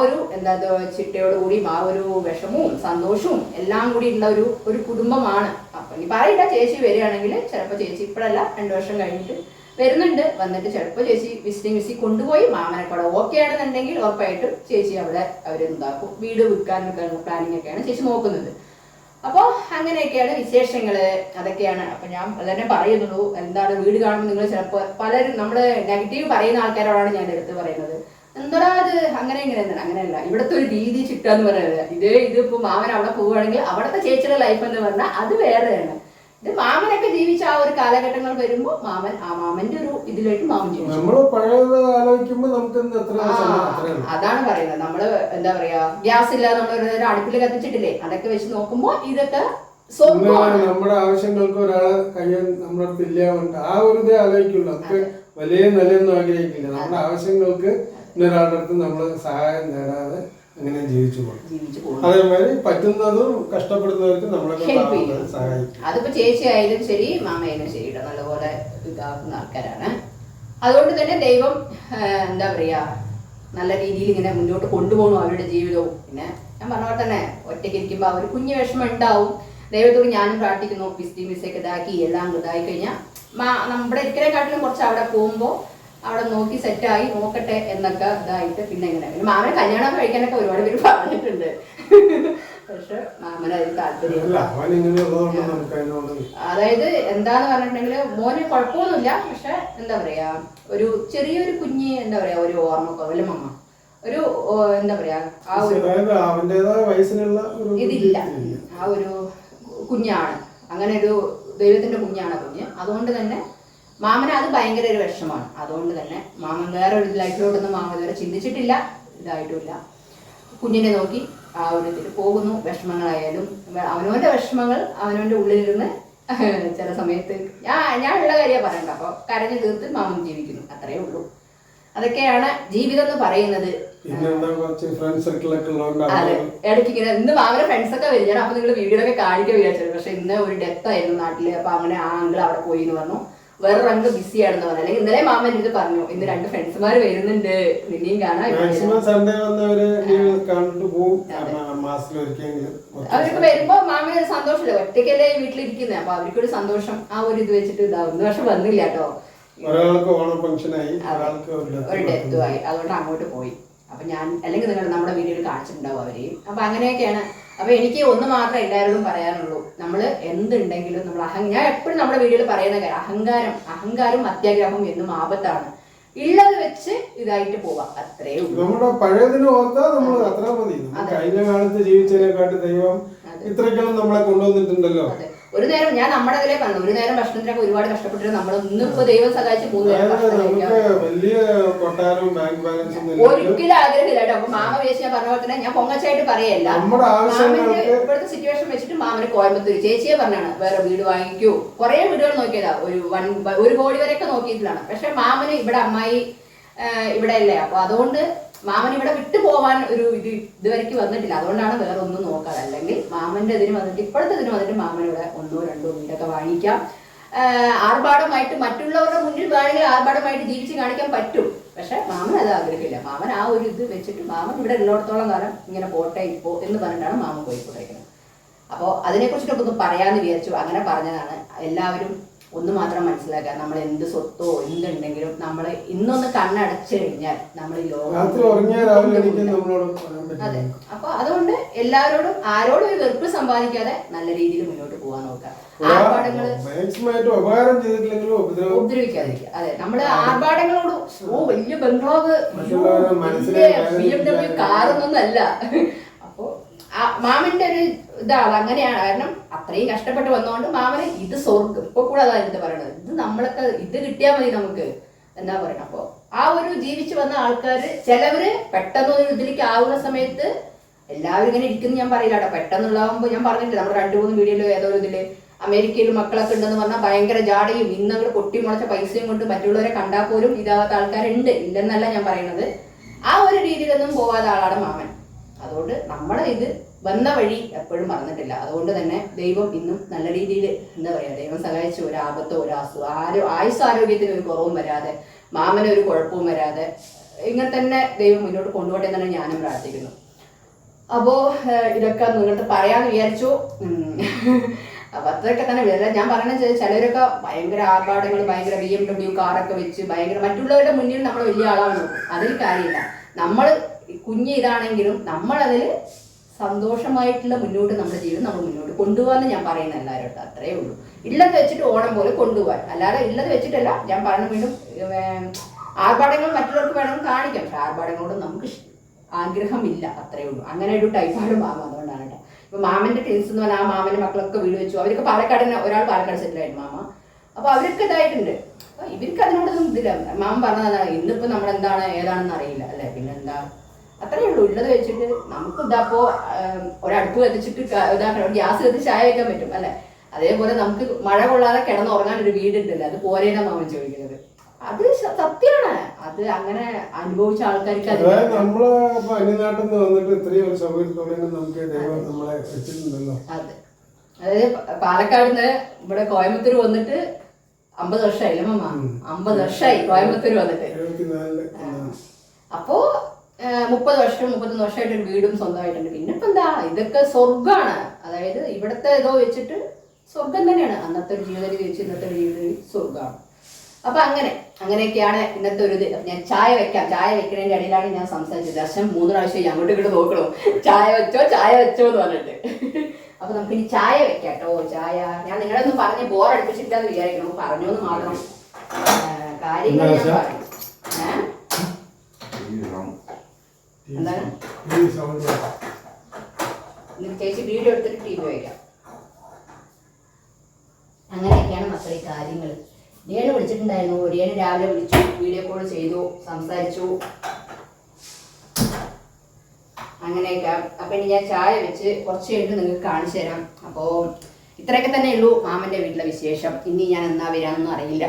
ഒരു എന്താ ചിട്ടയോടുകൂടിയും ആ ഒരു വിഷമവും സന്തോഷവും എല്ലാം കൂടി ഉള്ള ഒരു കുടുംബമാണ്. അപ്പൊ ഇനി പറയില്ല, ചേച്ചി വരികയാണെങ്കിൽ ചിലപ്പോൾ ചേച്ചി ഇപ്പോഴല്ല 2 വർഷം കഴിഞ്ഞിട്ട് വരുന്നുണ്ട്. വന്നിട്ട് ചിലപ്പോൾ ചേച്ചി വിസിറ്റ് കൊണ്ടുപോയി മാമനെ കൂടെ ഓക്കെ ആണെന്നുണ്ടെങ്കിൽ ഉറപ്പായിട്ടും ചേച്ചി അവിടെ അവരെന്താക്കും, വീട് വിൽക്കാനൊക്കെ പ്ലാനിങ് ഒക്കെയാണ് ചേച്ചി നോക്കുന്നത്. അപ്പോൾ അങ്ങനെയൊക്കെയാണ് വിശേഷങ്ങൾ, അതൊക്കെയാണ്. അപ്പം ഞാൻ തന്നെ പറയുന്നുള്ളൂ, എന്താണ് വീട് കാണുമ്പോൾ നിങ്ങൾ ചിലപ്പോൾ പലരും നമ്മൾ നെഗറ്റീവ് പറയുന്ന ആൾക്കാരോടാണ് ഞാൻ എടുത്ത് പറയുന്നത്. എന്താ അത് അങ്ങനെ ഇങ്ങനെ എന്താണ്, അങ്ങനെയല്ല. ഇവിടുത്തെ ഒരു രീതി ചിട്ടാന്ന് പറയുന്നത് ഇതിപ്പോൾ മാമൻ അവിടെ പോവുകയാണെങ്കിൽ അവിടുത്തെ ചേച്ചിയുടെ ലൈഫ് എന്ന് പറഞ്ഞാൽ അത് വേറെയാണ്. ഇത് മാമനൊക്കെ ജീവിച്ച ആ ഒരു കാലഘട്ടങ്ങൾ വരുമ്പോൾ മാമന്റെ ഒരു ഇതിലേക്ക് മാമൻ ജീവിച്ചു. അതാണ് പറയുന്നത്. നമ്മള് എന്താ പറയാ, ഗ്യാസ് ഇല്ലാതെ നമ്മൾ അടുപ്പിൽ കത്തിച്ചിട്ടില്ലേ, അതൊക്കെ വെച്ച് നോക്കുമ്പോൾ ഇതൊക്കെ നമ്മുടെ ആവശ്യങ്ങൾക്ക് ഒരാളെ കയ്യാൻ നമ്മുടെ അടുത്ത് ഇല്ലാണ്ട് ആ ഒരു ഇതേ ആലോചിക്കുള്ളൂ. നമുക്ക് വലിയ നിലയൊന്നും ആഗ്രഹിക്കില്ല. നമ്മുടെ ആവശ്യങ്ങൾക്ക് ഒരാളുടെ അടുത്ത് നമ്മൾ സഹായം നേടാതെ അങ്ങനെ ജീവിച്ചു പോകും. അതേമാതിരി പറ്റുന്നതും കഷ്ടപ്പെടുന്നവർക്ക് നമ്മളെ സഹായിക്കും. അതിപ്പോ ചേച്ചി ആയാലും ശരി മാമയായാലും ശരി നല്ലപോലെ ഇതാക്കുന്ന ആൾക്കാരാണ്. അതുകൊണ്ട് തന്നെ ദൈവം എന്താ പറയാ നല്ല രീതിയിൽ ഇങ്ങനെ മുന്നോട്ട് കൊണ്ടുപോകണം അവരുടെ ജീവിതവും. പിന്നെ ഞാൻ പറഞ്ഞ പോലെ തന്നെ ഒറ്റയ്ക്ക് ഇരിക്കുമ്പോൾ അവർ കുഞ്ഞു വിഷമം ഉണ്ടാവും. ദൈവത്തോട് ഞാനും പ്രാർത്ഥിക്കുന്നു, മിസ്റ്റേക്ക് ഇതാക്കി എല്ലാം ഇതായി കഴിഞ്ഞാൽ നമ്മുടെ ഇക്കരെക്കാട്ടിലും കുറച്ച് അവിടെ പോകുമ്പോൾ അവിടെ നോക്കി സെറ്റായി നോക്കട്ടെ എന്നൊക്കെ ഇതായിട്ട് പിന്നെ ഇങ്ങനെ മാമനെ കല്യാണം കഴിക്കാനൊക്കെ ഒരുപാട് പേര് പറഞ്ഞിട്ടുണ്ട്. പക്ഷെ മാമന് അതിന് താല്പര്യമില്ല. അതായത് എന്താന്ന് പറഞ്ഞിട്ടുണ്ടെങ്കിൽ മോന് കുഴപ്പമൊന്നുമില്ല. പക്ഷെ എന്താ പറയാ ഒരു ചെറിയൊരു കുഞ്ഞ് എന്താ പറയാ ഒരു ഓർമ്മ മമ്മ ഒരു എന്താ പറയാ ആ ഒരു ഇതില്ല. ആ ഒരു കുഞ്ഞാണ്, അങ്ങനെ ഒരു ദൈവത്തിന്റെ കുഞ്ഞാണ് കുഞ്ഞ്. അതുകൊണ്ട് തന്നെ മാമന് അത് ഭയങ്കര ഒരു വിഷമാണ്. അതുകൊണ്ട് തന്നെ മാമൻ വേറെ ഒരു ലൈഫിലോട്ടൊന്നും മാമൻ ഇതുവരെ ചിന്തിച്ചിട്ടില്ല, ഇതായിട്ടുമില്ല. കുഞ്ഞിനെ നോക്കി ആ ഒരു ഇതിൽ പോകുന്നു. വിഷമങ്ങളായാലും അവനവന്റെ വിഷമങ്ങൾ അവനവന്റെ ഉള്ളിലിരുന്ന് ചില സമയത്ത് ഞാൻ ഉള്ള കാര്യം പറയണ്ട, അപ്പൊ കരഞ്ഞു തീർത്ത് മാമൻ ജീവിക്കുന്നു, അത്രയേ ഉള്ളൂ. അതൊക്കെയാണ് ജീവിതം എന്ന് പറയുന്നത്. അതെ, ഇടയ്ക്ക് ഇങ്ങനെ ഇന്ന് മാമന്റെ ഫ്രണ്ട്സൊക്കെ വരും. ഞാൻ അപ്പൊ നിങ്ങൾ വീഡിയോയിലൊക്കെ കാണിക്കാൻ വിചാരിച്ചത്. പക്ഷെ ഇന്ന് ഒരു ഡെത്ത് ആയിരുന്നു നാട്ടില്. അപ്പൊ അങ്ങനെ ആ അങ്കിൾ അവിടെ പോയി എന്ന് പറഞ്ഞു, വേറൊരു അങ്കിൾ ബിസി ആണെന്ന് പറഞ്ഞു. അല്ലെങ്കിൽ ഇന്നലെ മാമൻ ഇത് പറഞ്ഞു, ഇന്ന് 2 ഫ്രണ്ട്സുമാര് വരുന്നുണ്ട്, നിന്നെയും കാണാൻ. അവർക്ക് വരുമ്പോ മാമന് ഒരു സന്തോഷമില്ല, ഒറ്റയ്ക്കല്ലേ വീട്ടിലിരിക്കുന്നത്. അപ്പൊ അവർക്കൊരു സന്തോഷം, ആ ഒരു ഇത് വെച്ചിട്ട് ഇതാവും. ഇന്ന് പക്ഷെ വന്നില്ല കേട്ടോ, ഒരു ഡെത്തും ആയി. അതുകൊണ്ട് അങ്ങോട്ട് പോയി. അപ്പൊ ഞാൻ അല്ലെങ്കിൽ നമ്മുടെ വീഡിയോയിൽ കാണിച്ചിട്ടുണ്ടാവും അവരെയും. അപ്പൊ അങ്ങനെയൊക്കെയാണ്. അപ്പൊ എനിക്ക് ഒന്ന് മാത്രമേ എല്ലാവരോടും പറയാനുള്ളൂ, നമ്മൾ എന്തുണ്ടെങ്കിലും നമ്മൾ ഞാൻ എപ്പോഴും നമ്മുടെ വീഡിയോയിൽ പറയുന്ന കാര്യം, അഹങ്കാരം അത്യാഗ്രഹം എന്നും ആപത്താണ്. ഉള്ളത് വെച്ച് ഇതായിട്ട് പോവാം, അത്രേ ഉള്ളൂ. നമ്മുടെ പഴയതിനെ ഓർത്താ നമ്മൾ അത്ര മതി. കഴിഞ്ഞ കാലത്ത് ജീവിച്ചതിനെക്കാട്ട് ദൈവം ഇത്രയ്ക്കൊന്നും നമ്മളെ കൊണ്ടുവന്നിട്ടുണ്ടല്ലോ. ഒരു നേരം ഞാൻ നമ്മുടെ ഇതിലേ പറഞ്ഞു, ഒരു നേരം ഭക്ഷണത്തിനൊക്കെ ഒരുപാട് കഷ്ടപ്പെട്ടിട്ട് നമ്മൾ ഇന്നിപ്പോ ദൈവം സഹായിച്ച് 3 നേരം ഒരിക്കലും ആഗ്രഹമില്ല കേട്ടോ. അപ്പൊ മാമ വേശി ഞാൻ പറഞ്ഞ പോലെ തന്നെ ഞാൻ പൊങ്ങച്ചായിട്ട് പറയല്ല. മാമന്റെ ഇപ്പോഴത്തെ സിറ്റുവേഷൻ വെച്ചിട്ട് മാമന് കോയമ്പത്തൂർ ചേച്ചിയെ പറഞ്ഞാണ് വേറെ വീട് വാങ്ങിക്കൂ. കുറെ വീടുകൾ നോക്കിയതാ, 1 കോടി വരെയൊക്കെ നോക്കിയിട്ടാണ്. പക്ഷെ മാമന് ഇവിടെ അമ്മായി ഇവിടെ അല്ലേ, അപ്പൊ അതുകൊണ്ട് മാമൻ ഇവിടെ വിട്ടു പോവാൻ ഒരു ഇതുവരെയ്ക്ക് വന്നിട്ടില്ല. അതുകൊണ്ടാണ് വേറെ ഒന്നും നോക്കാതെ. അല്ലെങ്കിൽ മാമന്റെ ഇതിന് വന്നിട്ട് ഇപ്പോഴത്തെ ഇതിന് വന്നിട്ട് മാമൻ ഇവിടെ 1 2 വീടൊക്കെ വാങ്ങിക്കാം. ആർഭാടമായിട്ട് മറ്റുള്ളവരുടെ മുന്നിൽ വേണമെങ്കിൽ ആർഭാടമായിട്ട് ജീവിച്ച് കാണിക്കാൻ പറ്റും. പക്ഷെ മാമൻ അത് ആഗ്രഹമില്ല. മാമൻ ആ ഒരു ഇത് വെച്ചിട്ട് മാമൻ ഇവിടെ ഉള്ളിടത്തോളം കാലം ഇങ്ങനെ പോട്ടെ ഇപ്പോ എന്ന് പറഞ്ഞിട്ടാണ് മാമൻ പോയിക്കൊണ്ടിരിക്കുന്നത്. അപ്പോൾ അതിനെക്കുറിച്ചിട്ടൊക്കെ ഒന്ന് പറയാമെന്ന് വിചാരിച്ചു, അങ്ങനെ പറഞ്ഞതാണ്. എല്ലാവരും ഒന്ന് മാത്രം മനസ്സിലാക്കുക, നമ്മൾ എന്ത് സ്വത്തോ എന്തുണ്ടെങ്കിലും നമ്മൾ ഇന്നൊന്ന് കണ്ണടച്ചു കഴിഞ്ഞാൽ നമ്മൾ ഈ ലോകം. അതെ, അപ്പൊ അതുകൊണ്ട് എല്ലാവരോടും ആരോടും ഒരു വെറുപ്പ് സമ്പാദിക്കാതെ നല്ല രീതിയിൽ മുന്നോട്ട് പോകാൻ നോക്കുക. ആർഭാടങ്ങള് ഉപദ്രവിക്കാതിരിക്കുക. അതെ, നമ്മള് ആർഭാടങ്ങളോട് വലിയ ബംഗ്ലാവ് BMW കാറൊന്നല്ല. അപ്പൊ മാമന്റെ ഒരു ഇതാണ് അങ്ങനെയാണ്. കാരണം അത്രയും കഷ്ടപ്പെട്ട് വന്നതുകൊണ്ട് മാമന് ഇത് സ്വർഗം. ഇപ്പൊ കൂടെ അതായത് പറയണത്, ഇത് നമ്മളൊക്കെ ഇത് കിട്ടിയാൽ മതി നമുക്ക് എന്താ പറയണം. അപ്പൊ ആ ഒരു ജീവിച്ചു വന്ന ആൾക്കാര് ചിലവര് പെട്ടെന്ന് ഒരു ഇതിലേക്ക് ആവുന്ന സമയത്ത് എല്ലാവരും ഇങ്ങനെ ഇരിക്കുന്നു ഞാൻ പറയില്ല കേട്ടോ. പെട്ടെന്നുള്ളാകുമ്പോൾ ഞാൻ പറഞ്ഞിട്ട് നമ്മുടെ 2-3 വീഡിയോയിലോ ഏതോ ഇതില് അമേരിക്കയിൽ മക്കളൊക്കെ ഉണ്ടെന്ന് പറഞ്ഞാൽ ഭയങ്കര ജാടയും ഇന്നങ്ങോട്ട് പൊട്ടിമുളച്ച പൈസയും കൊണ്ട് മറ്റുള്ളവരെ കണ്ടാൽ പോലും ഇതാവാത്ത ആൾക്കാരുണ്ട്, ഇല്ലെന്നല്ല ഞാൻ പറയുന്നത്. ആ ഒരു രീതിയിലൊന്നും പോവാത്ത ആളാണ് മാമൻ. അതുകൊണ്ട് നമ്മുടെ ഇത് വന്ന വഴി എപ്പോഴും മറന്നിട്ടില്ല. അതുകൊണ്ട് തന്നെ ദൈവം ഇന്നും നല്ല രീതിയിൽ എന്താ പറയാ, ദൈവം സഹായിച്ചു ഒരു ആപത്തോ ഒരു ആയുസ്സാരോഗ്യത്തിന് ഒരു കുറവും വരാതെ, മാമന് ഒരു കുഴപ്പവും വരാതെ ഇങ്ങനെ തന്നെ ദൈവം മുന്നോട്ട് കൊണ്ടുപോട്ടെ എന്നാണ് ഞാനും പ്രാർത്ഥിക്കുന്നു. അപ്പോ ഇതൊക്കെ നിങ്ങൾക്ക് പറയാന്ന് വിചാരിച്ചു. അപ്പൊ അത്രയൊക്കെ തന്നെ വരില്ല. ഞാൻ പറയുന്നത് ചിലരൊക്കെ ഭയങ്കര ആർഭാടങ്ങൾ, ഭയങ്കര BMW കാറൊക്കെ വെച്ച് ഭയങ്കര മറ്റുള്ളവരുടെ മുന്നിൽ നമ്മൾ വലിയ ആളാണ് നോക്കും. അതിൽ കാര്യമില്ല. നമ്മൾ കുഞ്ഞ് ഇതാണെങ്കിലും നമ്മളതിൽ സന്തോഷമായിട്ടുള്ള മുന്നോട്ട് നമ്മുടെ ജീവിതം നമ്മൾ മുന്നോട്ട് കൊണ്ടുപോകാന്ന് ഞാൻ പറയുന്ന എല്ലാവരും. അത്രയേ ഉള്ളൂ. ഇള്ളത് വെച്ചിട്ട് ഓണം പോലെ കൊണ്ടുപോകാൻ, അല്ലാതെ ഇള്ളത് വെച്ചിട്ടല്ല. ഞാൻ പറഞ്ഞു വീണ്ടും ആർഭാടങ്ങൾ മറ്റുള്ളവർക്ക് വേണമെങ്കിൽ കാണിക്കാം, പക്ഷെ ആർഭാടങ്ങളോട് നമുക്ക് ആഗ്രഹമില്ല. അത്രയേ ഉള്ളൂ. അങ്ങനെ ഒരു ടൈപ്പാണ് മാമ. അതുകൊണ്ടാണ് കേട്ടോ. ഇപ്പൊ മാമന്റെ ടെൻസ് എന്ന് പറഞ്ഞാൽ ആ മാമന്റെ മക്കളൊക്കെ വീട് വെച്ചു. അവർക്ക് പാലക്കാടിന് ഒരാൾ പാലക്കാട് സെറ്റിലായിരുന്നു മാമ. അപ്പൊ അവർക്ക് ഇതായിട്ടുണ്ട്. അപ്പൊ ഇവർക്ക് അതിനോടൊന്നും ഇതില്ല. മാമ പറഞ്ഞതാണ് ഇന്നിപ്പോ നമ്മളെന്താണ് ഏതാണെന്ന് അറിയില്ല അല്ലെ, പിന്നെന്താ, അത്രയേ ഉള്ളൂ. ഉള്ളത് വെച്ചിട്ട് നമുക്ക് ഇതാപ്പോ ഒരടുപ്പ് കത്തിച്ചിട്ട് ഇതാക്കണം, ഗ്യാസ് കത്തിച്ച് ചായ വെക്കാൻ പറ്റും അല്ലെ. അതേപോലെ നമുക്ക് മഴ കൊള്ളാതെ കിടന്നുറങ്ങാൻ ഒരു വീടുണ്ടല്ലോ, അത് പോരേന്നാ മാമൻ ചോദിക്കുന്നത്. അത് സത്യമാണ്. അത് അങ്ങനെ അനുഭവിച്ച ആൾക്കാർക്ക് നമ്മള് അന്യനാട്ടിൽ നിന്ന് വന്നിട്ട് ഇത്രയും ഒരു സൗകര്യത്തോടെ നമുക്ക് ദൈവം നമ്മളെ വെച്ചിട്ടുണ്ടല്ലോ. അതെ, അതായത് പാലക്കാട് നിന്ന് ഇവിടെ കോയമ്പത്തൂർ വന്നിട്ട് 50 വർഷമായില്ലേ മാമ? 50 വർഷമായി കോയമ്പത്തൂർ വന്നിട്ട്. അപ്പോ 30 വർഷം 31 വർഷമായിട്ട് ഒരു വീടും സ്വന്തമായിട്ടുണ്ട്. പിന്നെ ഇപ്പൊ എന്താ, ഇതൊക്കെ സ്വർഗമാണ്. അതായത് ഇവിടത്തെ ഏതോ വെച്ചിട്ട് സ്വർഗം തന്നെയാണ്. അന്നത്തെ ഒരു ജീവിത രീതി വെച്ച് ഇന്നത്തെ ഒരു ജീവിത രീതി സ്വർഗമാണ്. അപ്പൊ അങ്ങനെയൊക്കെയാണ് ഇന്നത്തെ ഒരു ഇത്. ഞാൻ ചായ വെക്കാം. ചായ വെക്കുന്നതിന്റെ ഇടയിലാണ് ഞാൻ സംസാരിച്ചത്. ദർശനം 3 പ്രാവശ്യം അങ്ങോട്ട് ഇങ്ങോട്ട് നോക്കണോ, ചായ വെച്ചോ എന്ന് പറഞ്ഞിട്ട്. അപ്പൊ നമുക്ക് ഇനി ചായ വെക്കാം കേട്ടോ. ചായ ഞാൻ നിങ്ങളൊന്നും പറഞ്ഞ് ബോർ അടുപ്പിച്ചിട്ടാന്ന് വിചാരിക്കണം. പറഞ്ഞോന്ന് മാത്രം കാര്യങ്ങൾ ഞാൻ പറഞ്ഞു. എന്താണ് ചേച്ചി വീഡിയോ എടുത്തിട്ട് TV വയ്ക്കാം. അങ്ങനെയൊക്കെയാണ് മക്കളെ കാര്യങ്ങൾ. ഒരിയനെ വിളിച്ചിട്ടുണ്ടായിരുന്നു. ഒരിയനെ രാവിലെ വിളിച്ചു, വീഡിയോ കോൾ ചെയ്തു, സംസാരിച്ചു, അങ്ങനെയൊക്കെ. അപ്പൊ ഇനി ഞാൻ ചായ വെച്ച് കുറച്ച് കഴിഞ്ഞിട്ട് നിങ്ങൾക്ക് കാണിച്ചു തരാം. അപ്പോൾ ഇത്രയൊക്കെ തന്നെ ഉള്ളൂ മാമന്റെ വീട്ടിലെ വിശേഷം. ഇനി ഞാൻ എന്നാ വരാനൊന്നും അറിയില്ല.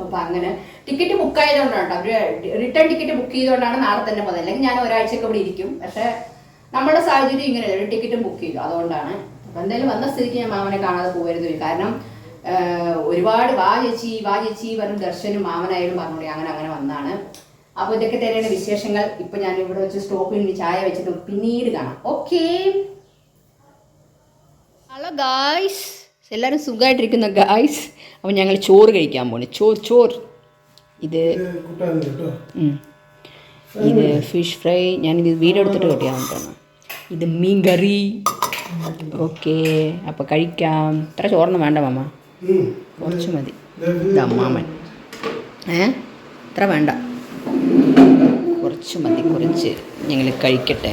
അപ്പൊ അങ്ങനെ ടിക്കറ്റ് ബുക്ക് ആയതുകൊണ്ടാണ് കേട്ടോ. അവര് റിട്ടേൺ ടിക്കറ്റ് ബുക്ക് ചെയ്തുകൊണ്ടാണ് നാളെ തന്നെ പോകുന്നത്. അല്ലെങ്കിൽ ഞാൻ ഒരാഴ്ചയൊക്കെ ഇവിടെ ഇരിക്കും. പക്ഷെ നമ്മുടെ സാഹചര്യം ഇങ്ങനെയല്ല, ഒരു ടിക്കറ്റും ബുക്ക് ചെയ്തു, അതുകൊണ്ടാണ്. അപ്പൊ എന്തായാലും വന്ന സ്ഥിതിക്ക് ഞാൻ മാമനെ കാണാതെ പോകരുത്. കാരണം ഒരുപാട് വാ ചേച്ചി പറഞ്ഞ് ദർശനും മാമനായാലും പറഞ്ഞോളി അങ്ങനെ വന്നാണ്. അപ്പോൾ ഇതൊക്കെ തന്നെയാണ് വിശേഷങ്ങൾ. ഇപ്പൊ ഞാൻ ഇവിടെ വെച്ച് സ്റ്റോപ്പിൽ നിന്ന് ചായ വെച്ചിട്ട് പിന്നീട് കാണാം. ഓക്കേ, ഹലോ ഗായ്സ്, എല്ലാവരും സുഖമായിട്ടിരിക്കുന്ന ഗായ്സ്. അപ്പം ഞങ്ങൾ ചോറ് കഴിക്കാൻ പോണേ. ചോറ് ഇത് ഫിഷ് ഫ്രൈ. ഞാനിത് വീഡിയോ എടുത്തിട്ട് കെട്ടിയാൽ വേണ്ടിയിട്ടാണ്. ഇത് മീൻ കറി. ഓക്കെ, അപ്പോൾ കഴിക്കാം. ഇത്ര ചോറൊന്നും വേണ്ട മാമ, കുറച്ച് മതി. ഇത് അമ്മാമൻ ഇത്ര വേണ്ട, കുറച്ച് മതി. കുറച്ച് ഞങ്ങൾ കഴിക്കട്ടെ.